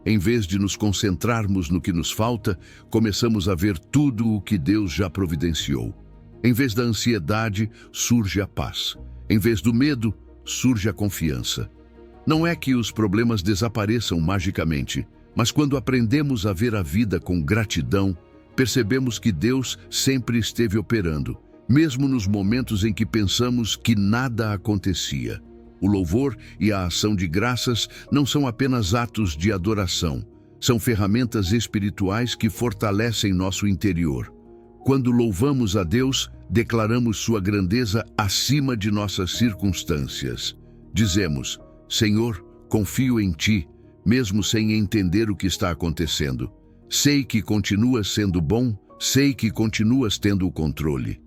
Em vez de nos concentrarmos no que nos falta, começamos a ver tudo o que Deus já providenciou. Em vez da ansiedade, surge a paz. Em vez do medo, surge a confiança. Não é que os problemas desapareçam magicamente, mas quando aprendemos a ver a vida com gratidão, percebemos que Deus sempre esteve operando, mesmo nos momentos em que pensamos que nada acontecia. O louvor e a ação de graças não são apenas atos de adoração, são ferramentas espirituais que fortalecem nosso interior. Quando louvamos a Deus, declaramos sua grandeza acima de nossas circunstâncias. Dizemos: Senhor, confio em ti, mesmo sem entender o que está acontecendo. Sei que continuas sendo bom, sei que continuas tendo o controle.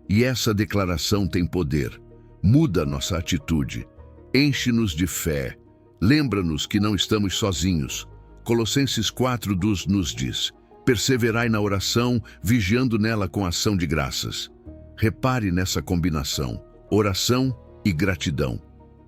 E essa declaração tem poder. Muda nossa atitude. Enche-nos de fé. Lembra-nos que não estamos sozinhos. Colossenses 4:2 nos diz: perseverai na oração, vigiando nela com ação de graças. Repare nessa combinação, oração e gratidão,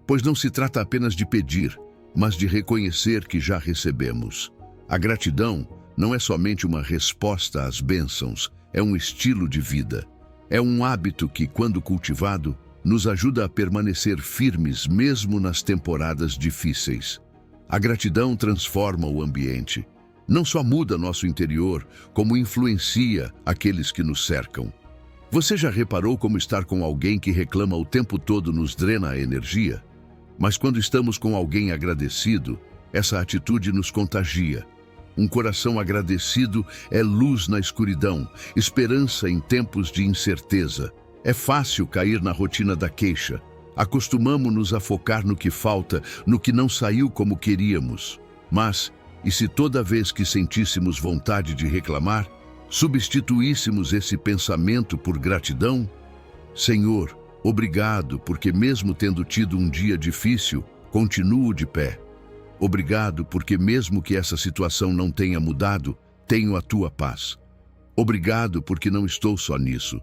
pois não se trata apenas de pedir, mas de reconhecer que já recebemos. A gratidão não é somente uma resposta às bênçãos, é um estilo de vida. É um hábito que, quando cultivado, nos ajuda a permanecer firmes mesmo nas temporadas difíceis. A gratidão transforma o ambiente. Não só muda nosso interior, como influencia aqueles que nos cercam. Você já reparou como estar com alguém que reclama o tempo todo nos drena a energia? Mas quando estamos com alguém agradecido, essa atitude nos contagia. Um coração agradecido é luz na escuridão, esperança em tempos de incerteza. É fácil cair na rotina da queixa. Acostumamo-nos a focar no que falta, no que não saiu como queríamos. Mas, e se toda vez que sentíssemos vontade de reclamar, substituíssemos esse pensamento por gratidão? Senhor, obrigado, porque mesmo tendo tido um dia difícil, continuo de pé. Obrigado, porque mesmo que essa situação não tenha mudado, tenho a tua paz. Obrigado, porque não estou só nisso.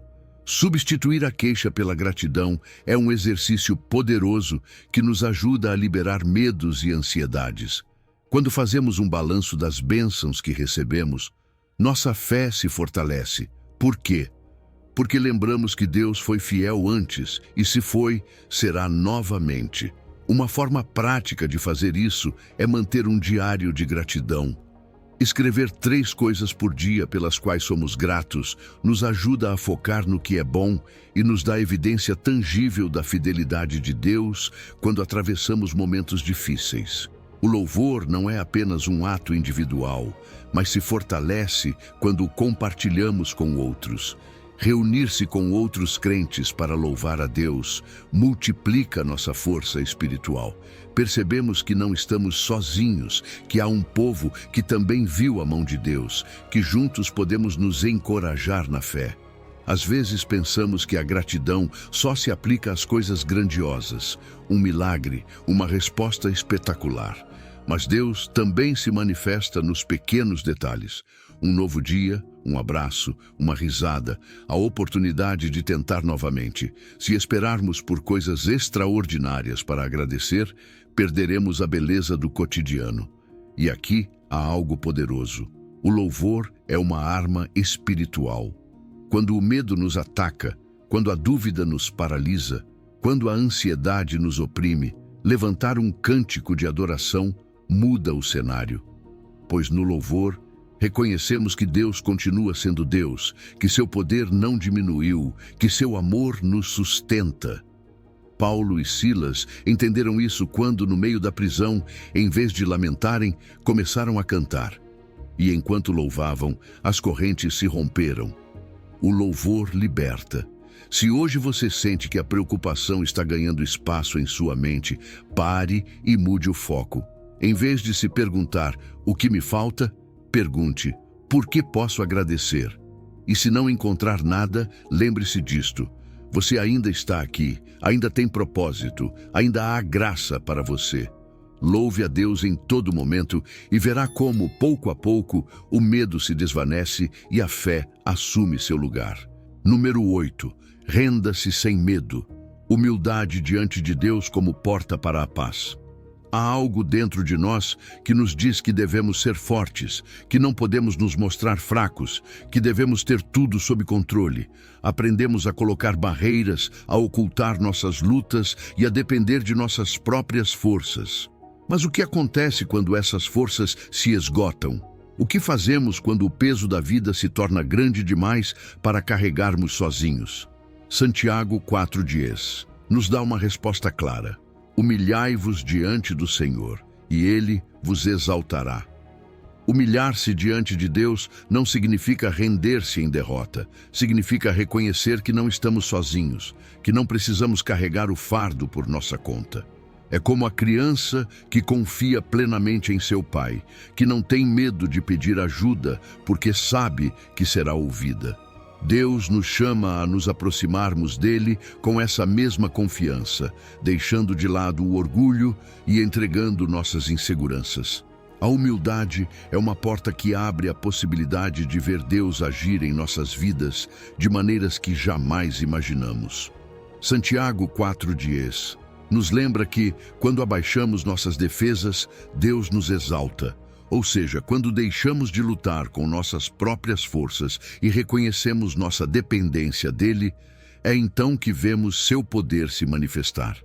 Substituir a queixa pela gratidão é um exercício poderoso que nos ajuda a liberar medos e ansiedades. Quando fazemos um balanço das bênçãos que recebemos, nossa fé se fortalece. Por quê? Porque lembramos que Deus foi fiel antes e, se foi, será novamente. Uma forma prática de fazer isso é manter um diário de gratidão. Escrever 3 coisas por dia pelas quais somos gratos nos ajuda a focar no que é bom e nos dá evidência tangível da fidelidade de Deus quando atravessamos momentos difíceis. O louvor não é apenas um ato individual, mas se fortalece quando o compartilhamos com outros. Reunir-se com outros crentes para louvar a Deus multiplica nossa força espiritual. Percebemos que não estamos sozinhos, que há um povo que também viu a mão de Deus, que juntos podemos nos encorajar na fé. Às vezes pensamos que a gratidão só se aplica às coisas grandiosas, um milagre, uma resposta espetacular. Mas Deus também se manifesta nos pequenos detalhes. Um novo dia, um abraço, uma risada, a oportunidade de tentar novamente. Se esperarmos por coisas extraordinárias para agradecer, perderemos a beleza do cotidiano. E aqui há algo poderoso. O louvor é uma arma espiritual. Quando o medo nos ataca, quando a dúvida nos paralisa, quando a ansiedade nos oprime, levantar um cântico de adoração muda o cenário. Pois no louvor, reconhecemos que Deus continua sendo Deus, que seu poder não diminuiu, que seu amor nos sustenta. Paulo e Silas entenderam isso quando, no meio da prisão, em vez de lamentarem, começaram a cantar. E enquanto louvavam, as correntes se romperam. O louvor liberta. Se hoje você sente que a preocupação está ganhando espaço em sua mente, pare e mude o foco. Em vez de se perguntar, o que me falta? Pergunte, por que posso agradecer? E se não encontrar nada, lembre-se disto. Você ainda está aqui, ainda tem propósito, ainda há graça para você. Louve a Deus em todo momento e verá como, pouco a pouco, o medo se desvanece e a fé assume seu lugar. Número 8. Renda-se sem medo. Humildade diante de Deus como porta para a paz. Há algo dentro de nós que nos diz que devemos ser fortes, que não podemos nos mostrar fracos, que devemos ter tudo sob controle. Aprendemos a colocar barreiras, a ocultar nossas lutas e a depender de nossas próprias forças. Mas o que acontece quando essas forças se esgotam? O que fazemos quando o peso da vida se torna grande demais para carregarmos sozinhos? Santiago 4:10 nos dá uma resposta clara. Humilhai-vos diante do Senhor, e Ele vos exaltará. Humilhar-se diante de Deus não significa render-se em derrota. Significa reconhecer que não estamos sozinhos, que não precisamos carregar o fardo por nossa conta. É como a criança que confia plenamente em seu pai, que não tem medo de pedir ajuda porque sabe que será ouvida. Deus nos chama a nos aproximarmos dele com essa mesma confiança, deixando de lado o orgulho e entregando nossas inseguranças. A humildade é uma porta que abre a possibilidade de ver Deus agir em nossas vidas de maneiras que jamais imaginamos. Santiago 4:10 nos lembra que, quando abaixamos nossas defesas, Deus nos exalta. Ou seja, quando deixamos de lutar com nossas próprias forças e reconhecemos nossa dependência dele, é então que vemos seu poder se manifestar.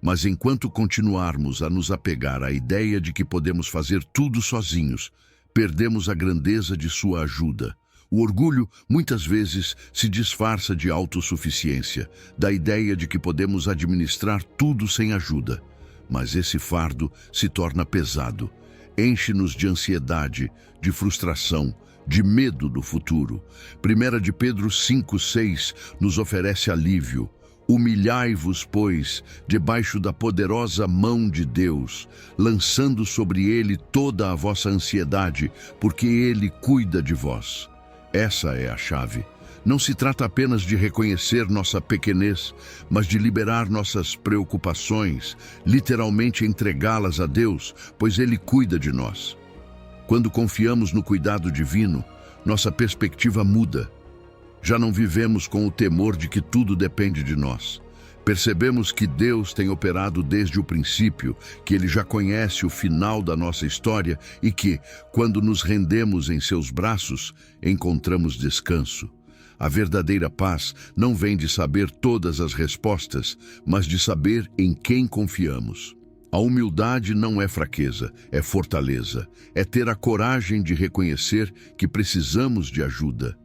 Mas enquanto continuarmos a nos apegar à ideia de que podemos fazer tudo sozinhos, perdemos a grandeza de sua ajuda. O orgulho muitas vezes se disfarça de autossuficiência, da ideia de que podemos administrar tudo sem ajuda. Mas esse fardo se torna pesado, enche-nos de ansiedade, de frustração, de medo do futuro. 1 de Pedro 5:6 nos oferece alívio. Humilhai-vos, pois, debaixo da poderosa mão de Deus, lançando sobre ele toda a vossa ansiedade, porque ele cuida de vós. Essa é a chave. Não se trata apenas de reconhecer nossa pequenez, mas de liberar nossas preocupações, literalmente entregá-las a Deus, pois ele cuida de nós. Quando confiamos no cuidado divino, nossa perspectiva muda. Já não vivemos com o temor de que tudo depende de nós. Percebemos que Deus tem operado desde o princípio, que Ele já conhece o final da nossa história e que, quando nos rendemos em seus braços, encontramos descanso. A verdadeira paz não vem de saber todas as respostas, mas de saber em quem confiamos. A humildade não é fraqueza, é fortaleza. É ter a coragem de reconhecer que precisamos de ajuda.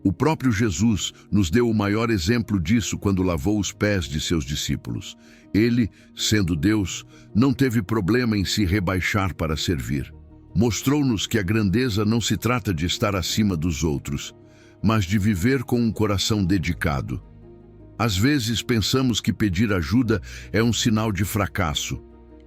O próprio Jesus nos deu o maior exemplo disso quando lavou os pés de seus discípulos. Ele, sendo Deus, não teve problema em se rebaixar para servir. Mostrou-nos que a grandeza não se trata de estar acima dos outros, mas de viver com um coração dedicado. Às vezes pensamos que pedir ajuda é um sinal de fracasso,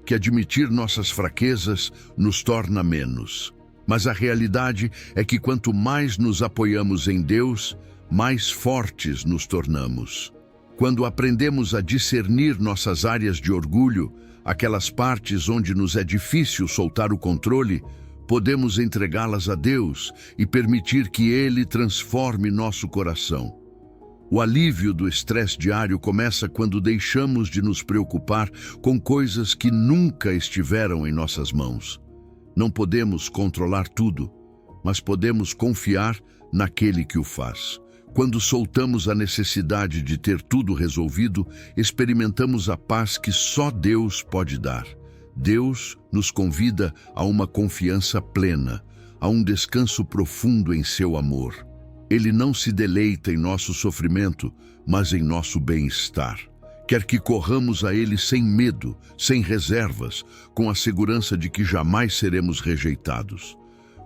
que admitir nossas fraquezas nos torna menos. Mas a realidade é que quanto mais nos apoiamos em Deus, mais fortes nos tornamos. Quando aprendemos a discernir nossas áreas de orgulho, aquelas partes onde nos é difícil soltar o controle, podemos entregá-las a Deus e permitir que Ele transforme nosso coração. O alívio do estresse diário começa quando deixamos de nos preocupar com coisas que nunca estiveram em nossas mãos. Não podemos controlar tudo, mas podemos confiar naquele que o faz. Quando soltamos a necessidade de ter tudo resolvido, experimentamos a paz que só Deus pode dar. Deus nos convida a uma confiança plena, a um descanso profundo em seu amor. Ele não se deleita em nosso sofrimento, mas em nosso bem-estar. Quer que corramos a Ele sem medo, sem reservas, com a segurança de que jamais seremos rejeitados.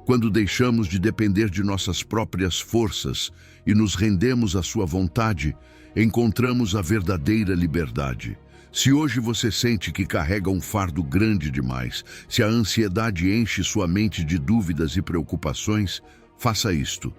Quando deixamos de depender de nossas próprias forças e nos rendemos à sua vontade, encontramos a verdadeira liberdade. Se hoje você sente que carrega um fardo grande demais, se a ansiedade enche sua mente de dúvidas e preocupações, faça isto.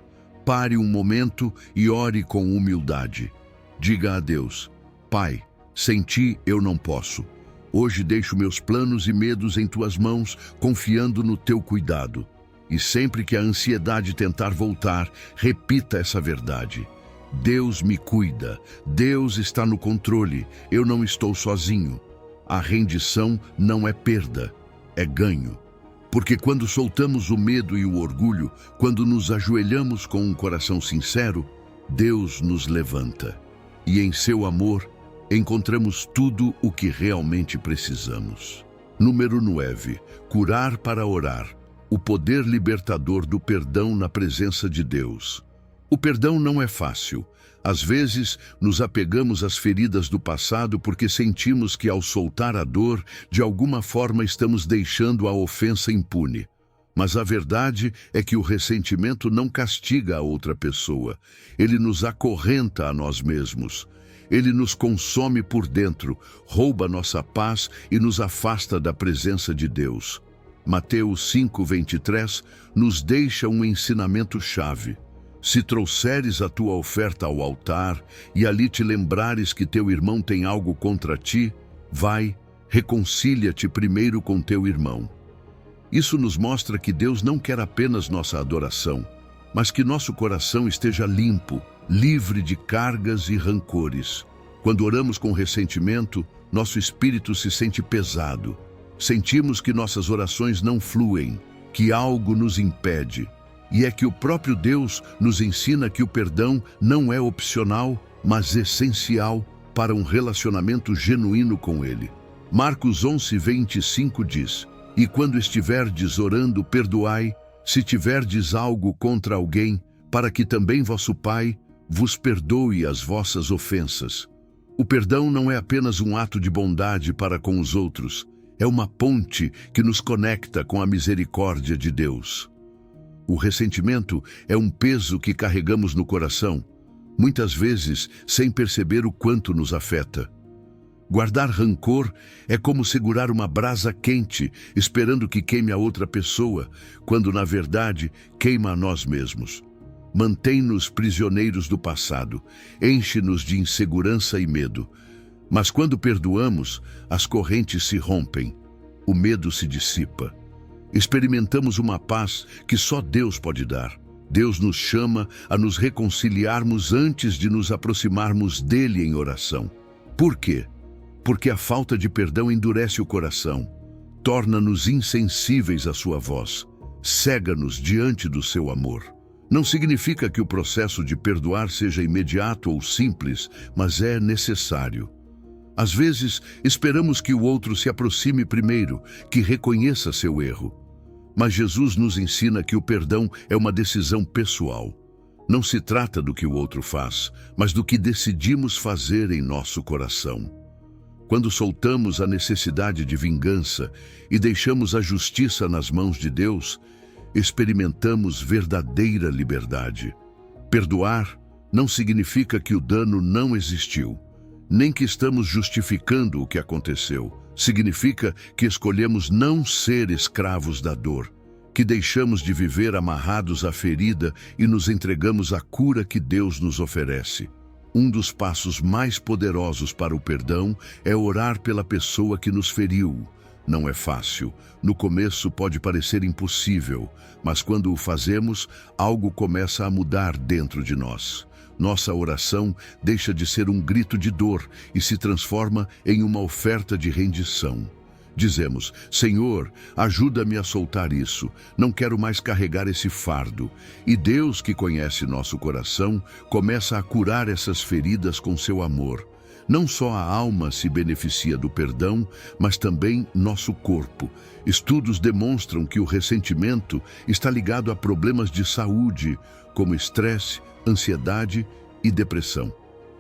Pare um momento e ore com humildade. Diga a Deus: Pai, sem ti eu não posso. Hoje deixo meus planos e medos em tuas mãos, confiando no teu cuidado. E sempre que a ansiedade tentar voltar, repita essa verdade. Deus me cuida, Deus está no controle, eu não estou sozinho. A rendição não é perda, é ganho. Porque quando soltamos o medo e o orgulho, quando nos ajoelhamos com um coração sincero, Deus nos levanta. E em seu amor, encontramos tudo o que realmente precisamos. Número 9. Curar para orar. O poder libertador do perdão na presença de Deus. O perdão não é fácil. Às vezes, nos apegamos às feridas do passado porque sentimos que, ao soltar a dor, de alguma forma estamos deixando a ofensa impune. Mas a verdade é que o ressentimento não castiga a outra pessoa. Ele nos acorrenta a nós mesmos. Ele nos consome por dentro, rouba nossa paz e nos afasta da presença de Deus. Mateus 5:23 nos deixa um ensinamento-chave. Se trouxeres a tua oferta ao altar e ali te lembrares que teu irmão tem algo contra ti, vai, reconcilia-te primeiro com teu irmão. Isso nos mostra que Deus não quer apenas nossa adoração, mas que nosso coração esteja limpo, livre de cargas e rancores. Quando oramos com ressentimento, nosso espírito se sente pesado. Sentimos que nossas orações não fluem, que algo nos impede. E é que o próprio Deus nos ensina que o perdão não é opcional, mas essencial para um relacionamento genuíno com Ele. Marcos 11:25 diz: "E quando estiverdes orando, perdoai, se tiverdes algo contra alguém, para que também vosso Pai vos perdoe as vossas ofensas." O perdão não é apenas um ato de bondade para com os outros, é uma ponte que nos conecta com a misericórdia de Deus. O ressentimento é um peso que carregamos no coração, muitas vezes sem perceber o quanto nos afeta. Guardar rancor é como segurar uma brasa quente, esperando que queime a outra pessoa, quando na verdade queima a nós mesmos. Mantém-nos prisioneiros do passado, enche-nos de insegurança e medo. Mas quando perdoamos, as correntes se rompem, o medo se dissipa. Experimentamos uma paz que só Deus pode dar. Deus nos chama a nos reconciliarmos antes de nos aproximarmos dele em oração. Por quê? Porque a falta de perdão endurece o coração, torna-nos insensíveis à sua voz, cega-nos diante do seu amor. Não significa que o processo de perdoar seja imediato ou simples, mas é necessário. Às vezes, esperamos que o outro se aproxime primeiro, que reconheça seu erro. Mas Jesus nos ensina que o perdão é uma decisão pessoal. Não se trata do que o outro faz, mas do que decidimos fazer em nosso coração. Quando soltamos a necessidade de vingança e deixamos a justiça nas mãos de Deus, experimentamos verdadeira liberdade. Perdoar não significa que o dano não existiu, nem que estamos justificando o que aconteceu. Significa que escolhemos não ser escravos da dor, que deixamos de viver amarrados à ferida e nos entregamos à cura que Deus nos oferece. Um dos passos mais poderosos para o perdão é orar pela pessoa que nos feriu. Não é fácil. No começo pode parecer impossível, mas quando o fazemos, algo começa a mudar dentro de nós. Nossa oração deixa de ser um grito de dor e se transforma em uma oferta de rendição. Dizemos: Senhor, ajuda-me a soltar isso, não quero mais carregar esse fardo. E Deus, que conhece nosso coração, começa a curar essas feridas com seu amor. Não só a alma se beneficia do perdão, mas também nosso corpo. Estudos demonstram que o ressentimento está ligado a problemas de saúde, como estresse, ansiedade e depressão.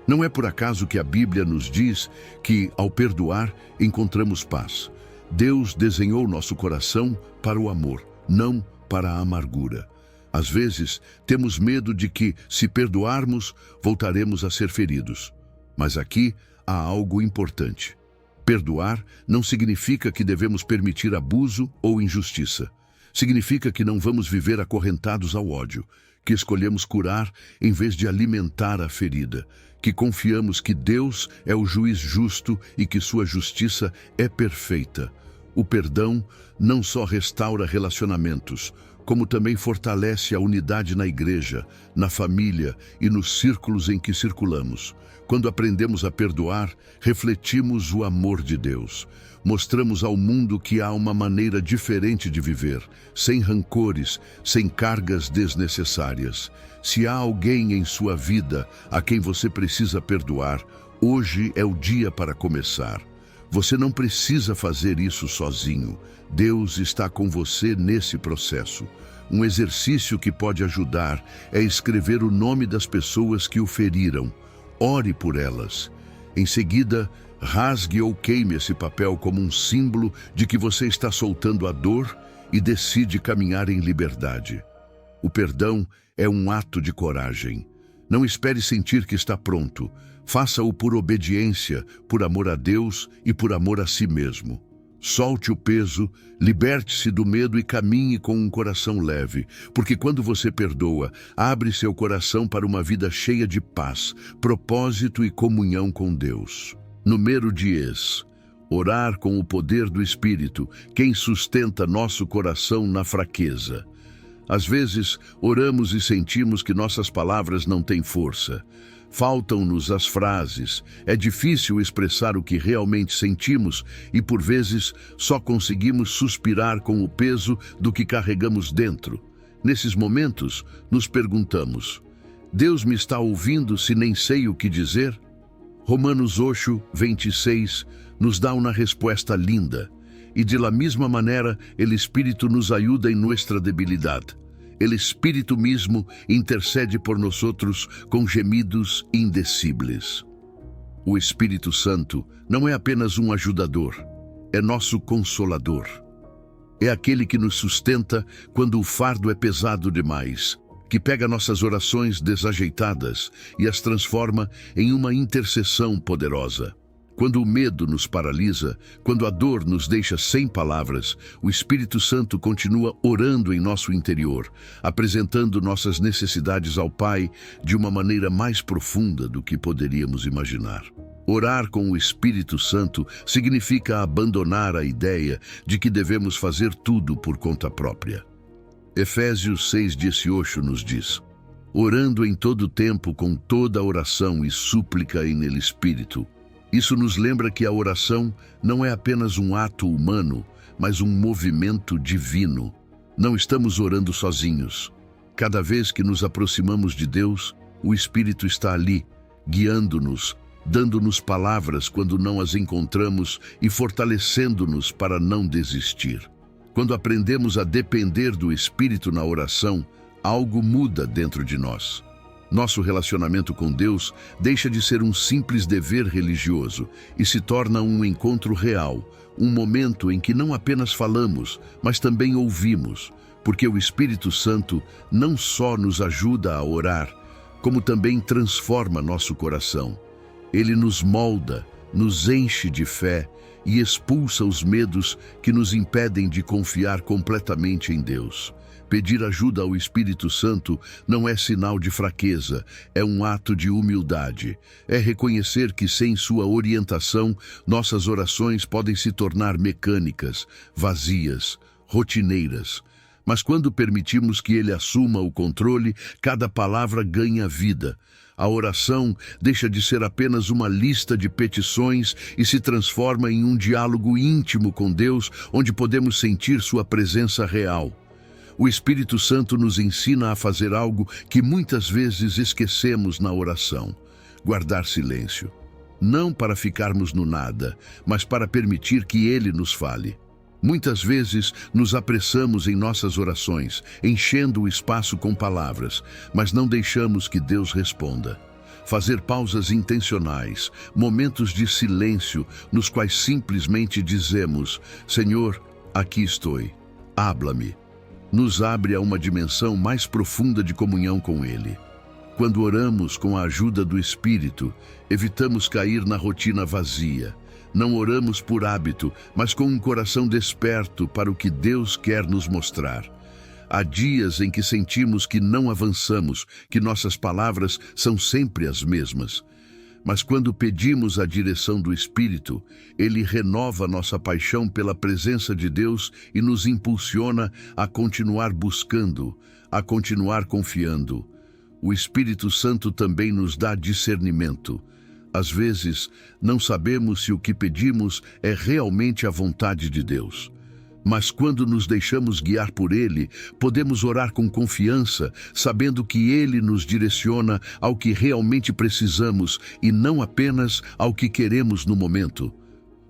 Não é por acaso que a Bíblia nos diz que, ao perdoar, encontramos paz. Deus desenhou nosso coração para o amor, não para a amargura. Às vezes, temos medo de que, se perdoarmos, voltaremos a ser feridos. Mas aqui há algo importante. Perdoar não significa que devemos permitir abuso ou injustiça. Significa que não vamos viver acorrentados ao ódio, que escolhemos curar em vez de alimentar a ferida, que confiamos que Deus é o juiz justo e que sua justiça é perfeita. O perdão não só restaura relacionamentos, como também fortalece a unidade na igreja, na família e nos círculos em que circulamos. Quando aprendemos a perdoar, refletimos o amor de Deus. Mostramos ao mundo que há uma maneira diferente de viver, sem rancores, sem cargas desnecessárias. Se há alguém em sua vida a quem você precisa perdoar, hoje é o dia para começar. Você não precisa fazer isso sozinho. Deus está com você nesse processo. Um exercício que pode ajudar é escrever o nome das pessoas que o feriram. Ore por elas. Em seguida, rasgue ou queime esse papel como um símbolo de que você está soltando a dor e decide caminhar em liberdade. O perdão é um ato de coragem. Não espere sentir que está pronto. Faça-o por obediência, por amor a Deus e por amor a si mesmo. Solte o peso, liberte-se do medo e caminhe com um coração leve, porque quando você perdoa, abre seu coração para uma vida cheia de paz, propósito e comunhão com Deus. Número 10. Orar com o poder do Espírito, quem sustenta nosso coração na fraqueza. Às vezes, oramos e sentimos que nossas palavras não têm força. Faltam-nos as frases, é difícil expressar o que realmente sentimos e, por vezes, só conseguimos suspirar com o peso do que carregamos dentro. Nesses momentos, nos perguntamos: Deus me está ouvindo se nem sei o que dizer? Romanos 8:26 nos dá uma resposta linda. E de la mesma maneira, el Espírito nos ajuda em nossa debilidade. El Espírito mesmo intercede por nosotros com gemidos indecíveis. O Espírito Santo não é apenas um ajudador, é nosso consolador. É aquele que nos sustenta quando o fardo é pesado demais, que pega nossas orações desajeitadas e as transforma em uma intercessão poderosa. Quando o medo nos paralisa, quando a dor nos deixa sem palavras, o Espírito Santo continua orando em nosso interior, apresentando nossas necessidades ao Pai de uma maneira mais profunda do que poderíamos imaginar. Orar com o Espírito Santo significa abandonar a ideia de que devemos fazer tudo por conta própria. Efésios 6:18 nos diz: orando em todo tempo com toda oração e súplica em el Espírito. Isso nos lembra que a oração não é apenas um ato humano, mas um movimento divino. Não estamos orando sozinhos. Cada vez que nos aproximamos de Deus, o Espírito está ali, guiando-nos, dando-nos palavras quando não as encontramos e fortalecendo-nos para não desistir. Quando aprendemos a depender do Espírito na oração, algo muda dentro de nós. Nosso relacionamento com Deus deixa de ser um simples dever religioso e se torna um encontro real, um momento em que não apenas falamos, mas também ouvimos, porque o Espírito Santo não só nos ajuda a orar, como também transforma nosso coração. Ele nos molda, nos enche de fé e expulsa os medos que nos impedem de confiar completamente em Deus. Pedir ajuda ao Espírito Santo não é sinal de fraqueza, é um ato de humildade. É reconhecer que sem sua orientação, nossas orações podem se tornar mecânicas, vazias, rotineiras. Mas quando permitimos que Ele assuma o controle, cada palavra ganha vida. A oração deixa de ser apenas uma lista de petições e se transforma em um diálogo íntimo com Deus, onde podemos sentir sua presença real. O Espírito Santo nos ensina a fazer algo que muitas vezes esquecemos na oração: guardar silêncio. Não para ficarmos no nada, mas para permitir que Ele nos fale. Muitas vezes nos apressamos em nossas orações, enchendo o espaço com palavras, mas não deixamos que Deus responda. Fazer pausas intencionais, momentos de silêncio, nos quais simplesmente dizemos: Senhor, aqui estou, habla-me, nos abre a uma dimensão mais profunda de comunhão com Ele. Quando oramos com a ajuda do Espírito, evitamos cair na rotina vazia. Não oramos por hábito, mas com um coração desperto para o que Deus quer nos mostrar. Há dias em que sentimos que não avançamos, que nossas palavras são sempre as mesmas. Mas quando pedimos a direção do Espírito, Ele renova nossa paixão pela presença de Deus e nos impulsiona a continuar buscando, a continuar confiando. O Espírito Santo também nos dá discernimento. Às vezes, não sabemos se o que pedimos é realmente a vontade de Deus. Mas quando nos deixamos guiar por Ele, podemos orar com confiança, sabendo que Ele nos direciona ao que realmente precisamos e não apenas ao que queremos no momento.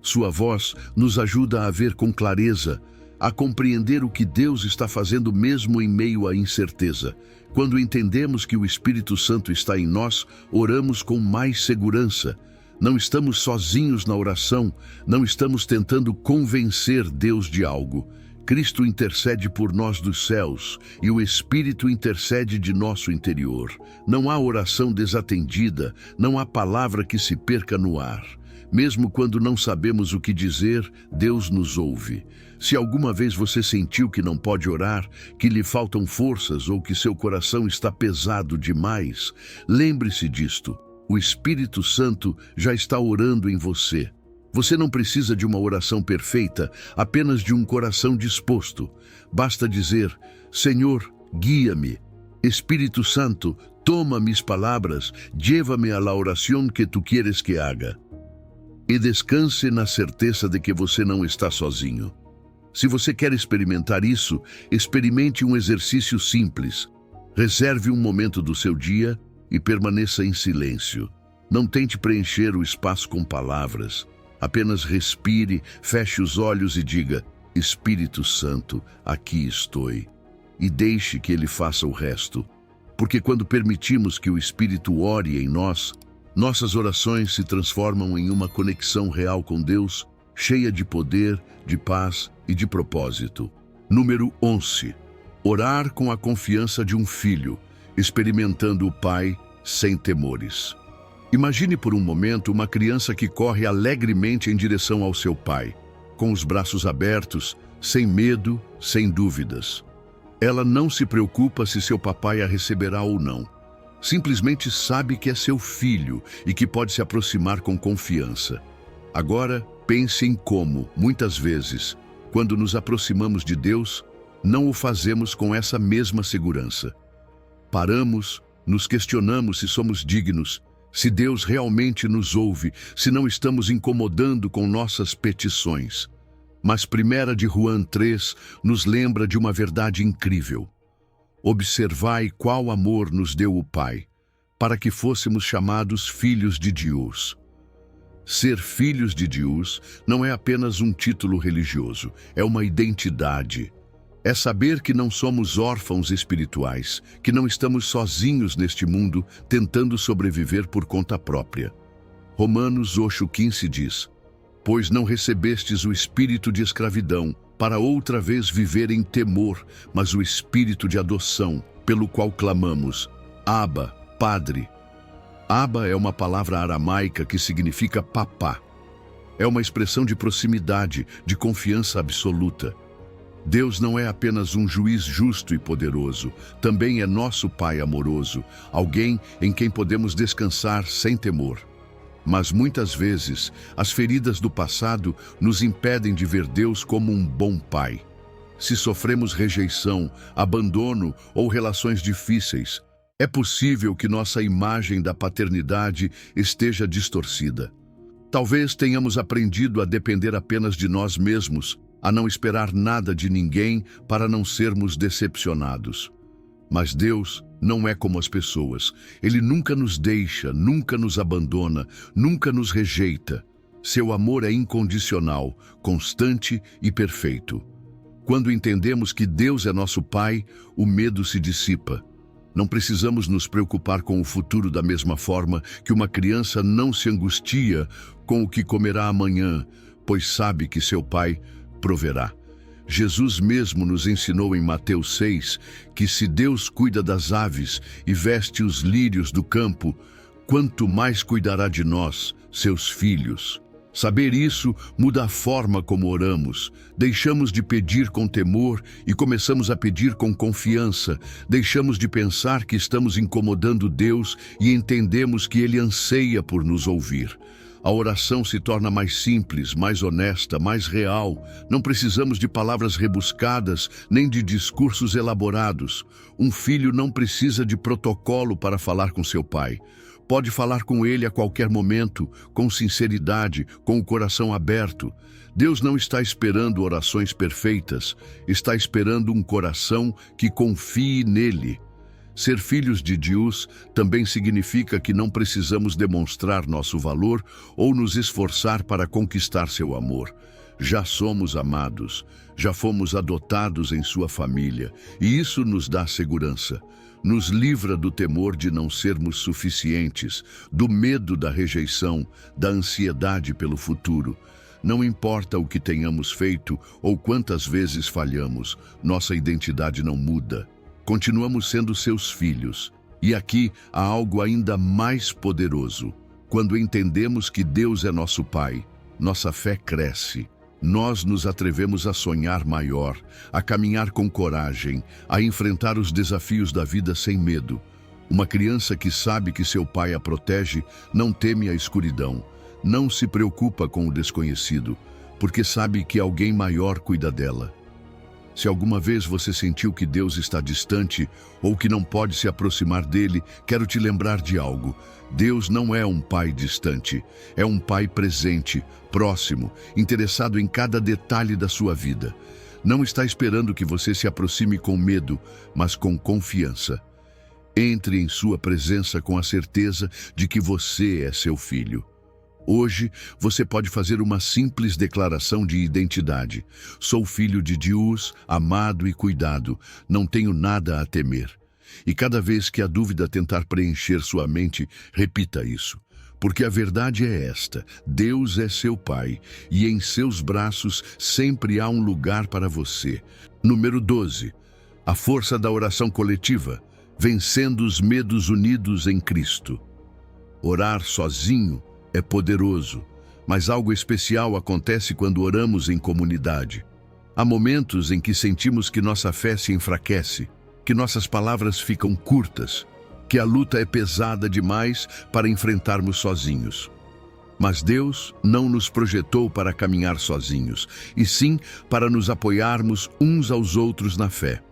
Sua voz nos ajuda a ver com clareza, a compreender o que Deus está fazendo mesmo em meio à incerteza. Quando entendemos que o Espírito Santo está em nós, oramos com mais segurança. Não estamos sozinhos na oração, não estamos tentando convencer Deus de algo. Cristo intercede por nós dos céus e o Espírito intercede de nosso interior. Não há oração desatendida, não há palavra que se perca no ar. Mesmo quando não sabemos o que dizer, Deus nos ouve. Se alguma vez você sentiu que não pode orar, que lhe faltam forças ou que seu coração está pesado demais, lembre-se disto. O Espírito Santo já está orando em você. Você não precisa de uma oração perfeita, apenas de um coração disposto. Basta dizer: Senhor, guia-me. Espírito Santo, toma mis palavras, llévame a la oración que tu quieres que haga. E descanse na certeza de que você não está sozinho. Se você quer experimentar isso, experimente um exercício simples. Reserve um momento do seu dia e permaneça em silêncio. Não tente preencher o espaço com palavras. Apenas respire, feche os olhos e diga: Espírito Santo, aqui estou. E deixe que ele faça o resto. Porque quando permitimos que o Espírito ore em nós, nossas orações se transformam em uma conexão real com Deus, cheia de poder, de paz e de propósito. Número 11. Orar com a confiança de um filho, experimentando o Pai sem temores. Imagine por um momento uma criança que corre alegremente em direção ao seu pai, com os braços abertos, sem medo, sem dúvidas. Ela não se preocupa se seu papai a receberá ou não. Simplesmente sabe que é seu filho e que pode se aproximar com confiança. Agora, pense em como, muitas vezes, quando nos aproximamos de Deus, não o fazemos com essa mesma segurança. Paramos, nos questionamos se somos dignos, se Deus realmente nos ouve, se não estamos incomodando com nossas petições. Mas 1 de João 3 nos lembra de uma verdade incrível. Observai qual amor nos deu o Pai, para que fôssemos chamados filhos de Deus. Ser filhos de Deus não é apenas um título religioso, é uma identidade. É saber que não somos órfãos espirituais, que não estamos sozinhos neste mundo tentando sobreviver por conta própria. Romanos 8,15 diz: Pois não recebestes o espírito de escravidão, para outra vez viver em temor, mas o espírito de adoção, pelo qual clamamos: Abba, Padre. Abba é uma palavra aramaica que significa papá. É uma expressão de proximidade, de confiança absoluta. Deus não é apenas um juiz justo e poderoso, também é nosso Pai amoroso, alguém em quem podemos descansar sem temor. Mas muitas vezes, as feridas do passado nos impedem de ver Deus como um bom pai. Se sofremos rejeição, abandono ou relações difíceis, é possível que nossa imagem da paternidade esteja distorcida. Talvez tenhamos aprendido a depender apenas de nós mesmos, a não esperar nada de ninguém para não sermos decepcionados. Mas Deus não é como as pessoas. Ele nunca nos deixa, nunca nos abandona, nunca nos rejeita. Seu amor é incondicional, constante e perfeito. Quando entendemos que Deus é nosso Pai, o medo se dissipa. Não precisamos nos preocupar com o futuro da mesma forma que uma criança não se angustia com o que comerá amanhã, pois sabe que seu Pai proverá. Jesus mesmo nos ensinou em Mateus 6 que se Deus cuida das aves e veste os lírios do campo, quanto mais cuidará de nós, seus filhos. Saber isso muda a forma como oramos. Deixamos de pedir com temor e começamos a pedir com confiança. Deixamos de pensar que estamos incomodando Deus e entendemos que Ele anseia por nos ouvir. A oração se torna mais simples, mais honesta, mais real. Não precisamos de palavras rebuscadas, nem de discursos elaborados. Um filho não precisa de protocolo para falar com seu pai. Pode falar com ele a qualquer momento, com sinceridade, com o coração aberto. Deus não está esperando orações perfeitas, está esperando um coração que confie nele. Ser filhos de Deus também significa que não precisamos demonstrar nosso valor ou nos esforçar para conquistar seu amor. Já somos amados, já fomos adotados em sua família, e isso nos dá segurança. Nos livra do temor de não sermos suficientes, do medo da rejeição, da ansiedade pelo futuro. Não importa o que tenhamos feito ou quantas vezes falhamos, nossa identidade não muda. Continuamos sendo seus filhos. E aqui há algo ainda mais poderoso. Quando entendemos que Deus é nosso Pai, nossa fé cresce. Nós nos atrevemos a sonhar maior, a caminhar com coragem, a enfrentar os desafios da vida sem medo. Uma criança que sabe que seu pai a protege não teme a escuridão, não se preocupa com o desconhecido, porque sabe que alguém maior cuida dela. Se alguma vez você sentiu que Deus está distante ou que não pode se aproximar dele, quero te lembrar de algo. Deus não é um pai distante, é um pai presente, próximo, interessado em cada detalhe da sua vida. Não está esperando que você se aproxime com medo, mas com confiança. Entre em sua presença com a certeza de que você é seu filho. Hoje, você pode fazer uma simples declaração de identidade. Sou filho de Deus, amado e cuidado. Não tenho nada a temer. E cada vez que a dúvida tentar preencher sua mente, repita isso. Porque a verdade é esta: Deus é seu Pai, e em seus braços sempre há um lugar para você. Número 12. A força da oração coletiva, vencendo os medos unidos em Cristo. Orar sozinho é poderoso, mas algo especial acontece quando oramos em comunidade. Há momentos em que sentimos que nossa fé se enfraquece, que nossas palavras ficam curtas, que a luta é pesada demais para enfrentarmos sozinhos. Mas Deus não nos projetou para caminhar sozinhos, e sim para nos apoiarmos uns aos outros na fé.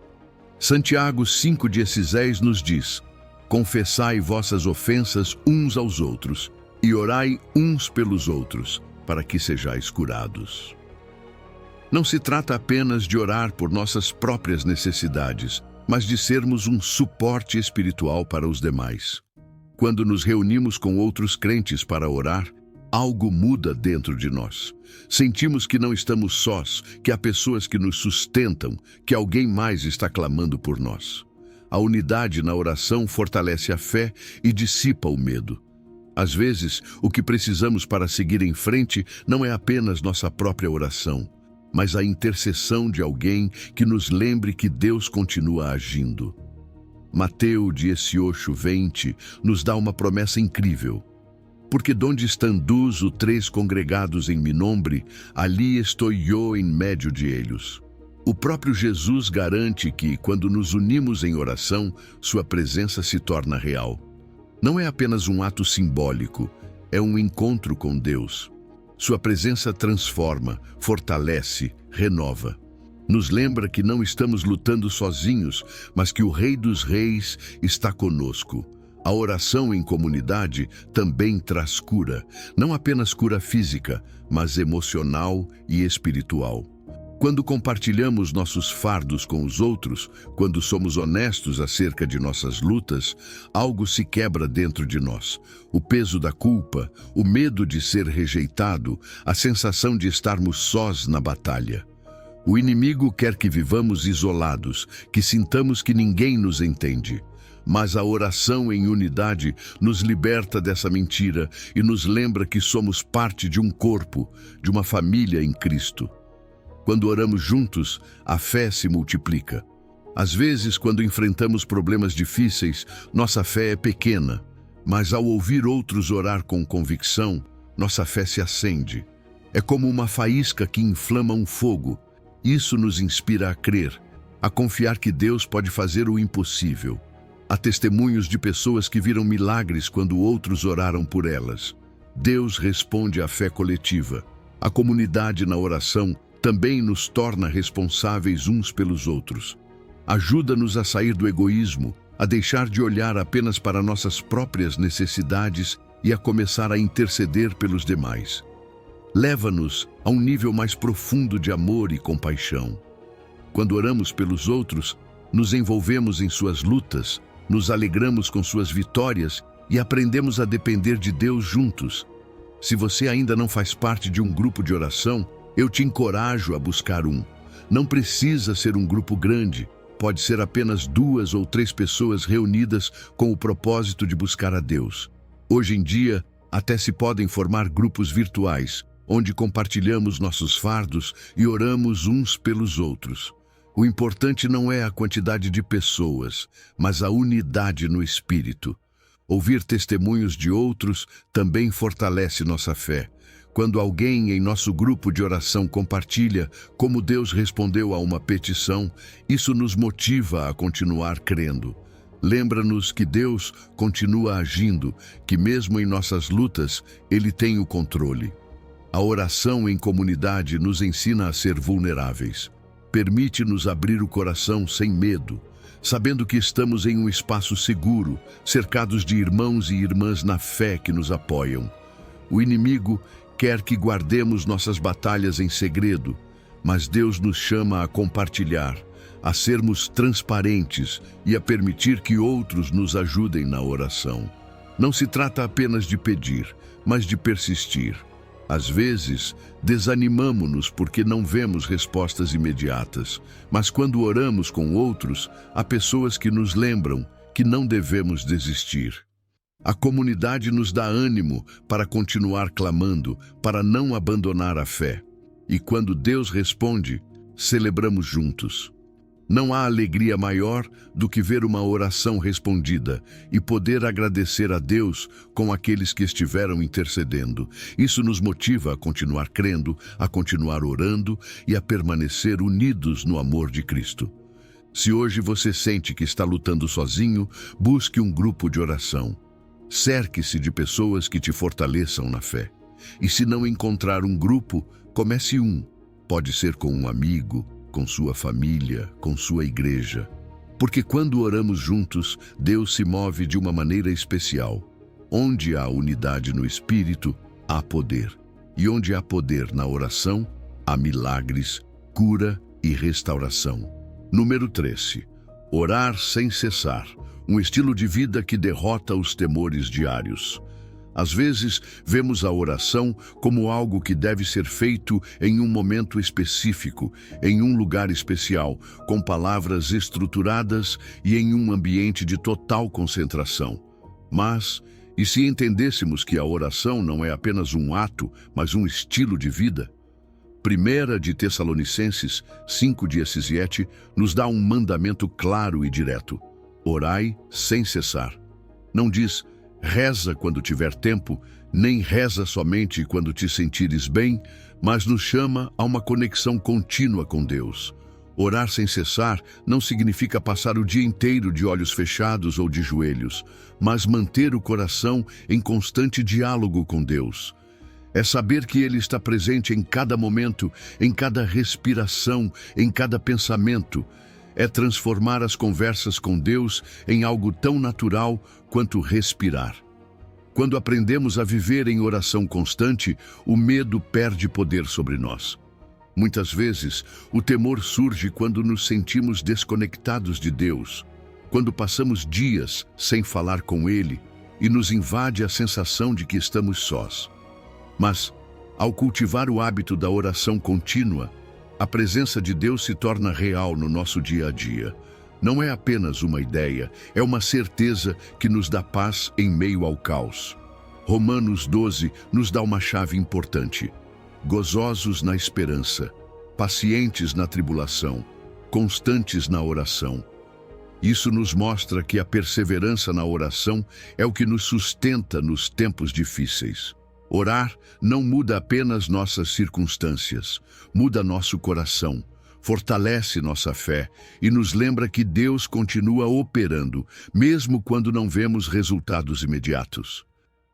Santiago 5,16 nos diz: confessai vossas ofensas uns aos outros, e orai uns pelos outros, para que sejais curados. Não se trata apenas de orar por nossas próprias necessidades, mas de sermos um suporte espiritual para os demais. Quando nos reunimos com outros crentes para orar, algo muda dentro de nós. Sentimos que não estamos sós, que há pessoas que nos sustentam, que alguém mais está clamando por nós. A unidade na oração fortalece a fé e dissipa o medo. Às vezes, o que precisamos para seguir em frente não é apenas nossa própria oração, mas a intercessão de alguém que nos lembre que Deus continua agindo. Mateus 18:20 nos dá uma promessa incrível. Porque donde estão dois ou três congregados em meu nome, ali estou eu em meio de eles. O próprio Jesus garante que, quando nos unimos em oração, sua presença se torna real. Não é apenas um ato simbólico, é um encontro com Deus. Sua presença transforma, fortalece, renova. Nos lembra que não estamos lutando sozinhos, mas que o Rei dos Reis está conosco. A oração em comunidade também traz cura, não apenas cura física, mas emocional e espiritual. Quando compartilhamos nossos fardos com os outros, quando somos honestos acerca de nossas lutas, algo se quebra dentro de nós. O peso da culpa, o medo de ser rejeitado, a sensação de estarmos sós na batalha. O inimigo quer que vivamos isolados, que sintamos que ninguém nos entende. Mas a oração em unidade nos liberta dessa mentira e nos lembra que somos parte de um corpo, de uma família em Cristo. Quando oramos juntos, a fé se multiplica. Às vezes, quando enfrentamos problemas difíceis, nossa fé é pequena, mas ao ouvir outros orar com convicção, nossa fé se acende. É como uma faísca que inflama um fogo. Isso nos inspira a crer, a confiar que Deus pode fazer o impossível. Há testemunhos de pessoas que viram milagres quando outros oraram por elas. Deus responde à fé coletiva. A comunidade na oração também nos torna responsáveis uns pelos outros. Ajuda-nos a sair do egoísmo, a deixar de olhar apenas para nossas próprias necessidades e a começar a interceder pelos demais. Leva-nos a um nível mais profundo de amor e compaixão. Quando oramos pelos outros, nos envolvemos em suas lutas, nos alegramos com suas vitórias e aprendemos a depender de Deus juntos. Se você ainda não faz parte de um grupo de oração, eu te encorajo a buscar um. Não precisa ser um grupo grande, pode ser apenas 2 ou 3 pessoas reunidas com o propósito de buscar a Deus. Hoje em dia, até se podem formar grupos virtuais, onde compartilhamos nossos fardos e oramos uns pelos outros. O importante não é a quantidade de pessoas, mas a unidade no espírito. Ouvir testemunhos de outros também fortalece nossa fé. Quando alguém em nosso grupo de oração compartilha como Deus respondeu a uma petição, isso nos motiva a continuar crendo. Lembra-nos que Deus continua agindo, que mesmo em nossas lutas, Ele tem o controle. A oração em comunidade nos ensina a ser vulneráveis. Permite-nos abrir o coração sem medo, sabendo que estamos em um espaço seguro, cercados de irmãos e irmãs na fé que nos apoiam. O inimigo quer que guardemos nossas batalhas em segredo, mas Deus nos chama a compartilhar, a sermos transparentes e a permitir que outros nos ajudem na oração. Não se trata apenas de pedir, mas de persistir. Às vezes, desanimamo-nos porque não vemos respostas imediatas, mas quando oramos com outros, há pessoas que nos lembram que não devemos desistir. A comunidade nos dá ânimo para continuar clamando, para não abandonar a fé. E quando Deus responde, celebramos juntos. Não há alegria maior do que ver uma oração respondida e poder agradecer a Deus com aqueles que estiveram intercedendo. Isso nos motiva a continuar crendo, a continuar orando e a permanecer unidos no amor de Cristo. Se hoje você sente que está lutando sozinho, busque um grupo de oração. Cerque-se de pessoas que te fortaleçam na fé. E se não encontrar um grupo, comece um. Pode ser com um amigo, com sua família, com sua igreja. Porque quando oramos juntos, Deus se move de uma maneira especial. Onde há unidade no Espírito, há poder. E onde há poder na oração, há milagres, cura e restauração. Número 13. Orar sem cessar. Um estilo de vida que derrota os temores diários. Às vezes, vemos a oração como algo que deve ser feito em um momento específico, em um lugar especial, com palavras estruturadas e em um ambiente de total concentração. Mas, e se entendêssemos que a oração não é apenas um ato, mas um estilo de vida? 1 de Tessalonicenses 5:17 nos dá um mandamento claro e direto. Orai sem cessar. Não diz, reza quando tiver tempo, nem reza somente quando te sentires bem, mas nos chama a uma conexão contínua com Deus. Orar sem cessar não significa passar o dia inteiro de olhos fechados ou de joelhos, mas manter o coração em constante diálogo com Deus. É saber que Ele está presente em cada momento, em cada respiração, em cada pensamento. É transformar as conversas com Deus em algo tão natural quanto respirar. Quando aprendemos a viver em oração constante, o medo perde poder sobre nós. Muitas vezes, o temor surge quando nos sentimos desconectados de Deus, quando passamos dias sem falar com Ele e nos invade a sensação de que estamos sós. Mas, ao cultivar o hábito da oração contínua, a presença de Deus se torna real no nosso dia a dia. Não é apenas uma ideia, é uma certeza que nos dá paz em meio ao caos. Romanos 12 nos dá uma chave importante. Gozosos na esperança, pacientes na tribulação, constantes na oração. Isso nos mostra que a perseverança na oração é o que nos sustenta nos tempos difíceis. Orar não muda apenas nossas circunstâncias, muda nosso coração, fortalece nossa fé e nos lembra que Deus continua operando, mesmo quando não vemos resultados imediatos.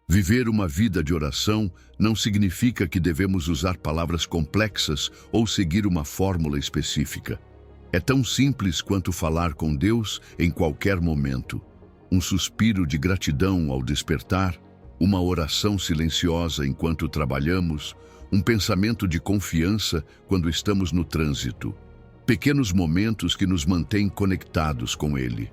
Viver uma vida de oração não significa que devemos usar palavras complexas ou seguir uma fórmula específica. É tão simples quanto falar com Deus em qualquer momento. Um suspiro de gratidão ao despertar, uma oração silenciosa enquanto trabalhamos, um pensamento de confiança quando estamos no trânsito. Pequenos momentos que nos mantêm conectados com Ele.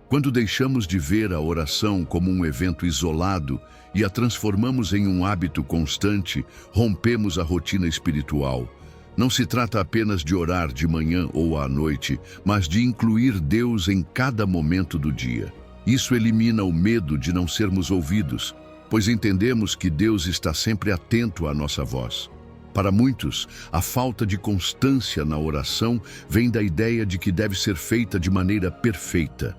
Quando deixamos de ver a oração como um evento isolado e a transformamos em um hábito constante, rompemos a rotina espiritual. Não se trata apenas de orar de manhã ou à noite, mas de incluir Deus em cada momento do dia. Isso elimina o medo de não sermos ouvidos, pois entendemos que Deus está sempre atento à nossa voz. Para muitos, a falta de constância na oração vem da ideia de que deve ser feita de maneira perfeita.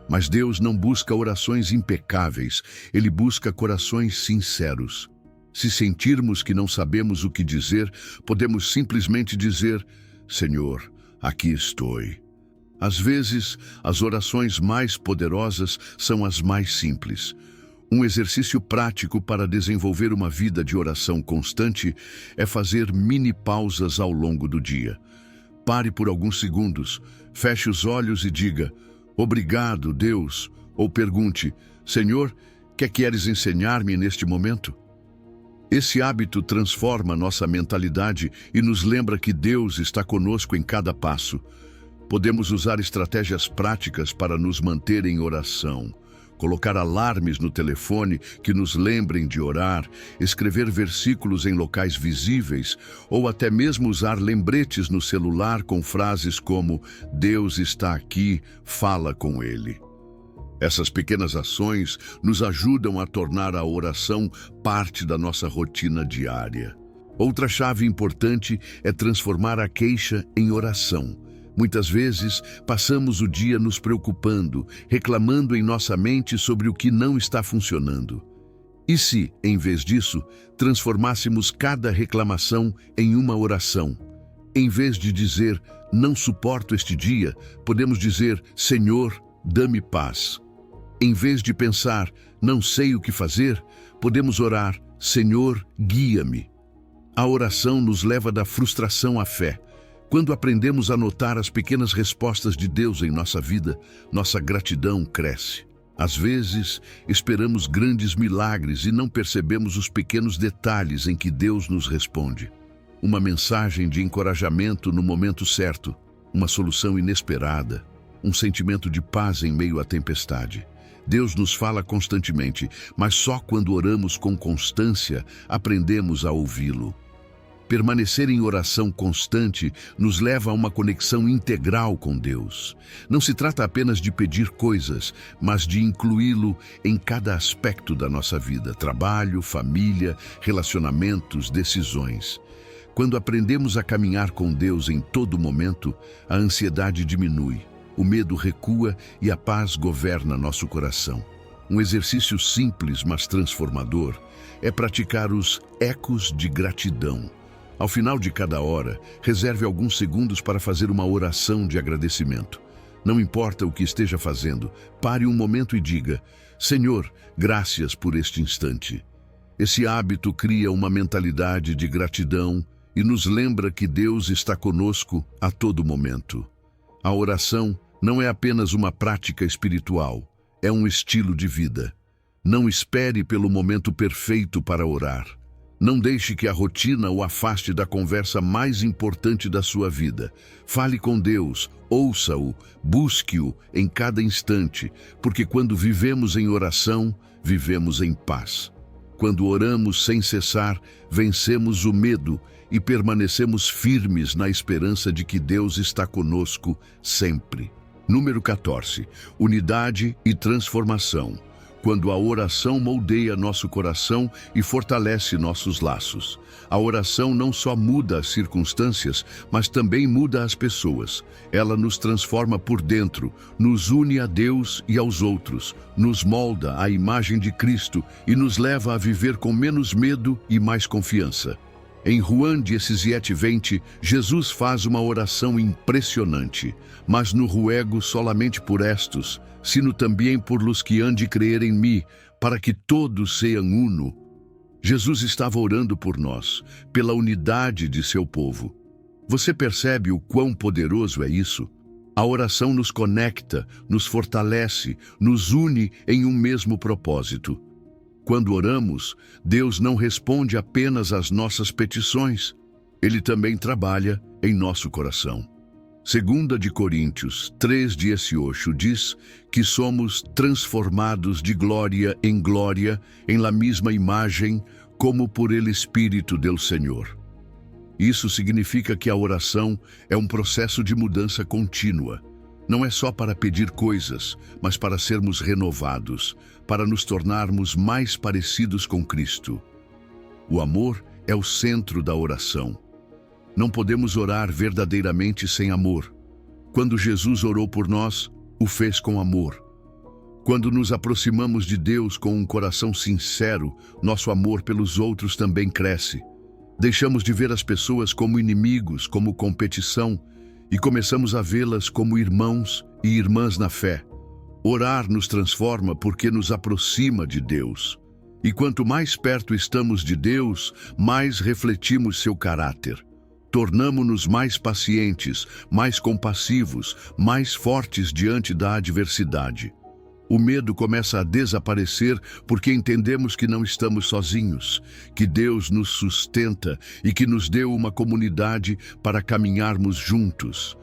Mas Deus não busca orações impecáveis, Ele busca corações sinceros. Se sentirmos que não sabemos o que dizer, podemos simplesmente dizer, Senhor, aqui estou. Às vezes, as orações mais poderosas são as mais simples. Um exercício prático para desenvolver uma vida de oração constante é fazer mini pausas ao longo do dia. Pare por alguns segundos, feche os olhos e diga: "Obrigado, Deus", ou pergunte: "Senhor, que queres ensinar-me neste momento?" Esse hábito transforma nossa mentalidade e nos lembra que Deus está conosco em cada passo. Podemos usar estratégias práticas para nos manter em oração. Colocar alarmes no telefone que nos lembrem de orar, escrever versículos em locais visíveis ou até mesmo usar lembretes no celular com frases como "Deus está aqui, fala com Ele". Essas pequenas ações nos ajudam a tornar a oração parte da nossa rotina diária. Outra chave importante é transformar a queixa em oração. Muitas vezes, passamos o dia nos preocupando, reclamando em nossa mente sobre o que não está funcionando. E se, em vez disso, transformássemos cada reclamação em uma oração? Em vez de dizer, "Não suporto este dia", podemos dizer, "Senhor, dá-me paz". Em vez de pensar, "Não sei o que fazer", podemos orar, "Senhor, guia-me". A oração nos leva da frustração à fé. Quando aprendemos a notar as pequenas respostas de Deus em nossa vida, nossa gratidão cresce. Às vezes, esperamos grandes milagres e não percebemos os pequenos detalhes em que Deus nos responde. Uma mensagem de encorajamento no momento certo, uma solução inesperada, um sentimento de paz em meio à tempestade. Deus nos fala constantemente, mas só quando oramos com constância aprendemos a ouvi-lo. Permanecer em oração constante nos leva a uma conexão integral com Deus. Não se trata apenas de pedir coisas, mas de incluí-lo em cada aspecto da nossa vida: trabalho, família, relacionamentos, decisões. Quando aprendemos a caminhar com Deus em todo momento, a ansiedade diminui, o medo recua e a paz governa nosso coração. Um exercício simples, mas transformador, é praticar os ecos de gratidão. Ao final de cada hora, reserve alguns segundos para fazer uma oração de agradecimento. Não importa o que esteja fazendo, pare um momento e diga: "Senhor, graças por este instante". Esse hábito cria uma mentalidade de gratidão e nos lembra que Deus está conosco a todo momento. A oração não é apenas uma prática espiritual, é um estilo de vida. Não espere pelo momento perfeito para orar. Não deixe que a rotina o afaste da conversa mais importante da sua vida. Fale com Deus, ouça-o, busque-o em cada instante, porque quando vivemos em oração, vivemos em paz. Quando oramos sem cessar, vencemos o medo e permanecemos firmes na esperança de que Deus está conosco sempre. Número 14. Unidade e transformação. Quando a oração moldeia nosso coração e fortalece nossos laços. A oração não só muda as circunstâncias, mas também muda as pessoas. Ela nos transforma por dentro, nos une a Deus e aos outros, nos molda à imagem de Cristo e nos leva a viver com menos medo e mais confiança. Em Juan 17:20, Jesus faz uma oração impressionante. "Mas no ruego solamente por estos, sino também por los que han de creer em mim, para que todos sejam uno." Jesus estava orando por nós, pela unidade de seu povo. Você percebe o quão poderoso é isso? A oração nos conecta, nos fortalece, nos une em um mesmo propósito. Quando oramos, Deus não responde apenas às nossas petições. Ele também trabalha em nosso coração. 2 de Coríntios 3:18 diz que somos transformados de glória em la mesma imagem, como por el Espírito del Senhor. Isso significa que a oração é um processo de mudança contínua. Não é só para pedir coisas, mas para sermos renovados, para nos tornarmos mais parecidos com Cristo. O amor é o centro da oração. Não podemos orar verdadeiramente sem amor. Quando Jesus orou por nós, o fez com amor. Quando nos aproximamos de Deus com um coração sincero, nosso amor pelos outros também cresce. Deixamos de ver as pessoas como inimigos, como competição, e começamos a vê-las como irmãos e irmãs na fé. Orar nos transforma porque nos aproxima de Deus. E quanto mais perto estamos de Deus, mais refletimos seu caráter. Tornamo-nos mais pacientes, mais compassivos, mais fortes diante da adversidade. O medo começa a desaparecer porque entendemos que não estamos sozinhos, que Deus nos sustenta e que nos deu uma comunidade para caminharmos juntos.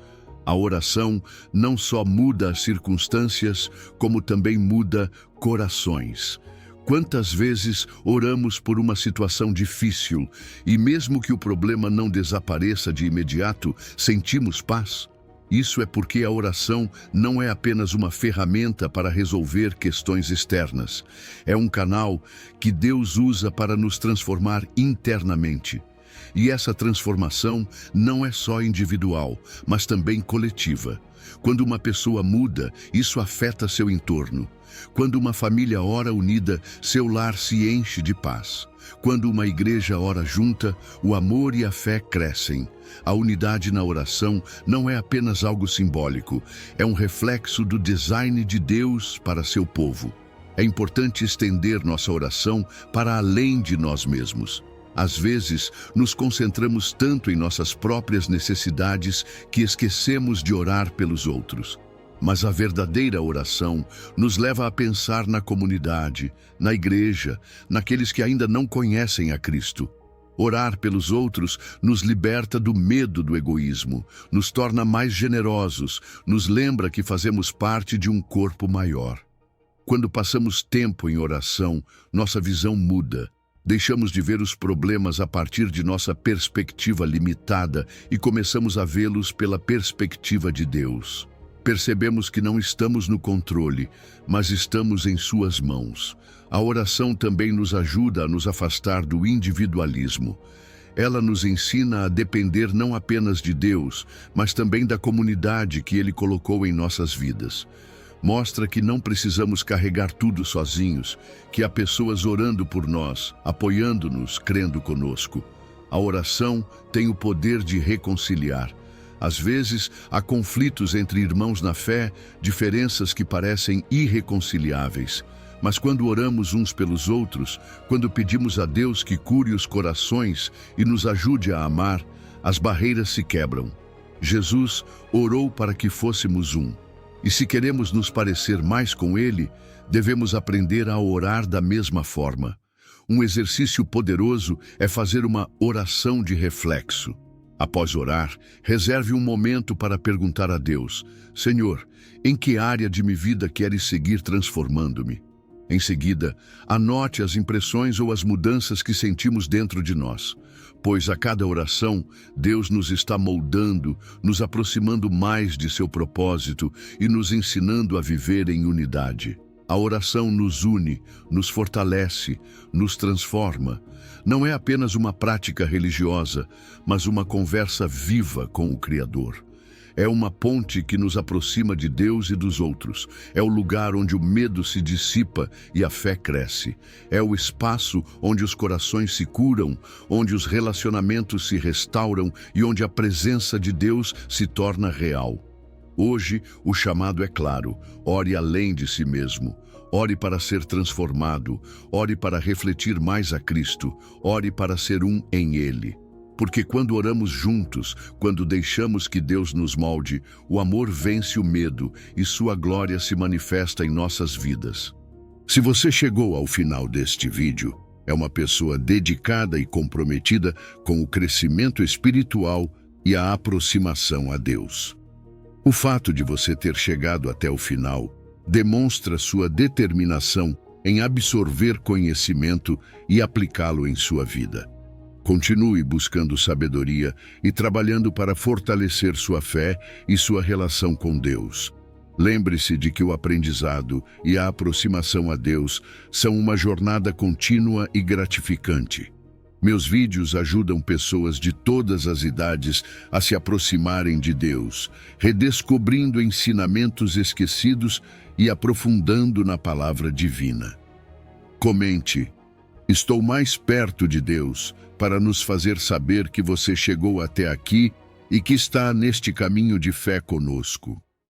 A oração não só muda as circunstâncias, como também muda corações. Quantas vezes oramos por uma situação difícil e mesmo que o problema não desapareça de imediato, sentimos paz? Isso é porque a oração não é apenas uma ferramenta para resolver questões externas. É um canal que Deus usa para nos transformar internamente. E essa transformação não é só individual, mas também coletiva. Quando uma pessoa muda, isso afeta seu entorno. Quando uma família ora unida, seu lar se enche de paz. Quando uma igreja ora junta, o amor e a fé crescem. A unidade na oração não é apenas algo simbólico, é um reflexo do design de Deus para seu povo. É importante estender nossa oração para além de nós mesmos. Às vezes, nos concentramos tanto em nossas próprias necessidades que esquecemos de orar pelos outros. Mas a verdadeira oração nos leva a pensar na comunidade, na igreja, naqueles que ainda não conhecem a Cristo. Orar pelos outros nos liberta do medo do egoísmo, nos torna mais generosos, nos lembra que fazemos parte de um corpo maior. Quando passamos tempo em oração, nossa visão muda. Deixamos de ver os problemas a partir de nossa perspectiva limitada e começamos a vê-los pela perspectiva de Deus. Percebemos que não estamos no controle, mas estamos em suas mãos. A oração também nos ajuda a nos afastar do individualismo. Ela nos ensina a depender não apenas de Deus, mas também da comunidade que Ele colocou em nossas vidas. Mostra que não precisamos carregar tudo sozinhos, que há pessoas orando por nós, apoiando-nos, crendo conosco. A oração tem o poder de reconciliar. Às vezes, há conflitos entre irmãos na fé, diferenças que parecem irreconciliáveis. Mas quando oramos uns pelos outros, quando pedimos a Deus que cure os corações e nos ajude a amar, as barreiras se quebram. Jesus orou para que fôssemos um. E se queremos nos parecer mais com Ele, devemos aprender a orar da mesma forma. Um exercício poderoso é fazer uma oração de reflexo. Após orar, reserve um momento para perguntar a Deus: Senhor, em que área de minha vida queres seguir transformando-me? Em seguida, anote as impressões ou as mudanças que sentimos dentro de nós, pois a cada oração, Deus nos está moldando, nos aproximando mais de seu propósito e nos ensinando a viver em unidade. A oração nos une, nos fortalece, nos transforma. Não é apenas uma prática religiosa, mas uma conversa viva com o Criador. É uma ponte que nos aproxima de Deus e dos outros. É o lugar onde o medo se dissipa e a fé cresce. É o espaço onde os corações se curam, onde os relacionamentos se restauram e onde a presença de Deus se torna real. Hoje, o chamado é claro: ore além de si mesmo. Ore para ser transformado. Ore para refletir mais a Cristo. Ore para ser um em Ele. Porque quando oramos juntos, quando deixamos que Deus nos molde, o amor vence o medo e sua glória se manifesta em nossas vidas. Se você chegou ao final deste vídeo, é uma pessoa dedicada e comprometida com o crescimento espiritual e a aproximação a Deus. O fato de você ter chegado até o final demonstra sua determinação em absorver conhecimento e aplicá-lo em sua vida. Continue buscando sabedoria e trabalhando para fortalecer sua fé e sua relação com Deus. Lembre-se de que o aprendizado e a aproximação a Deus são uma jornada contínua e gratificante. Meus vídeos ajudam pessoas de todas as idades a se aproximarem de Deus, redescobrindo ensinamentos esquecidos e aprofundando na palavra divina. Comente: estou mais perto de Deus, para nos fazer saber que você chegou até aqui e que está neste caminho de fé conosco.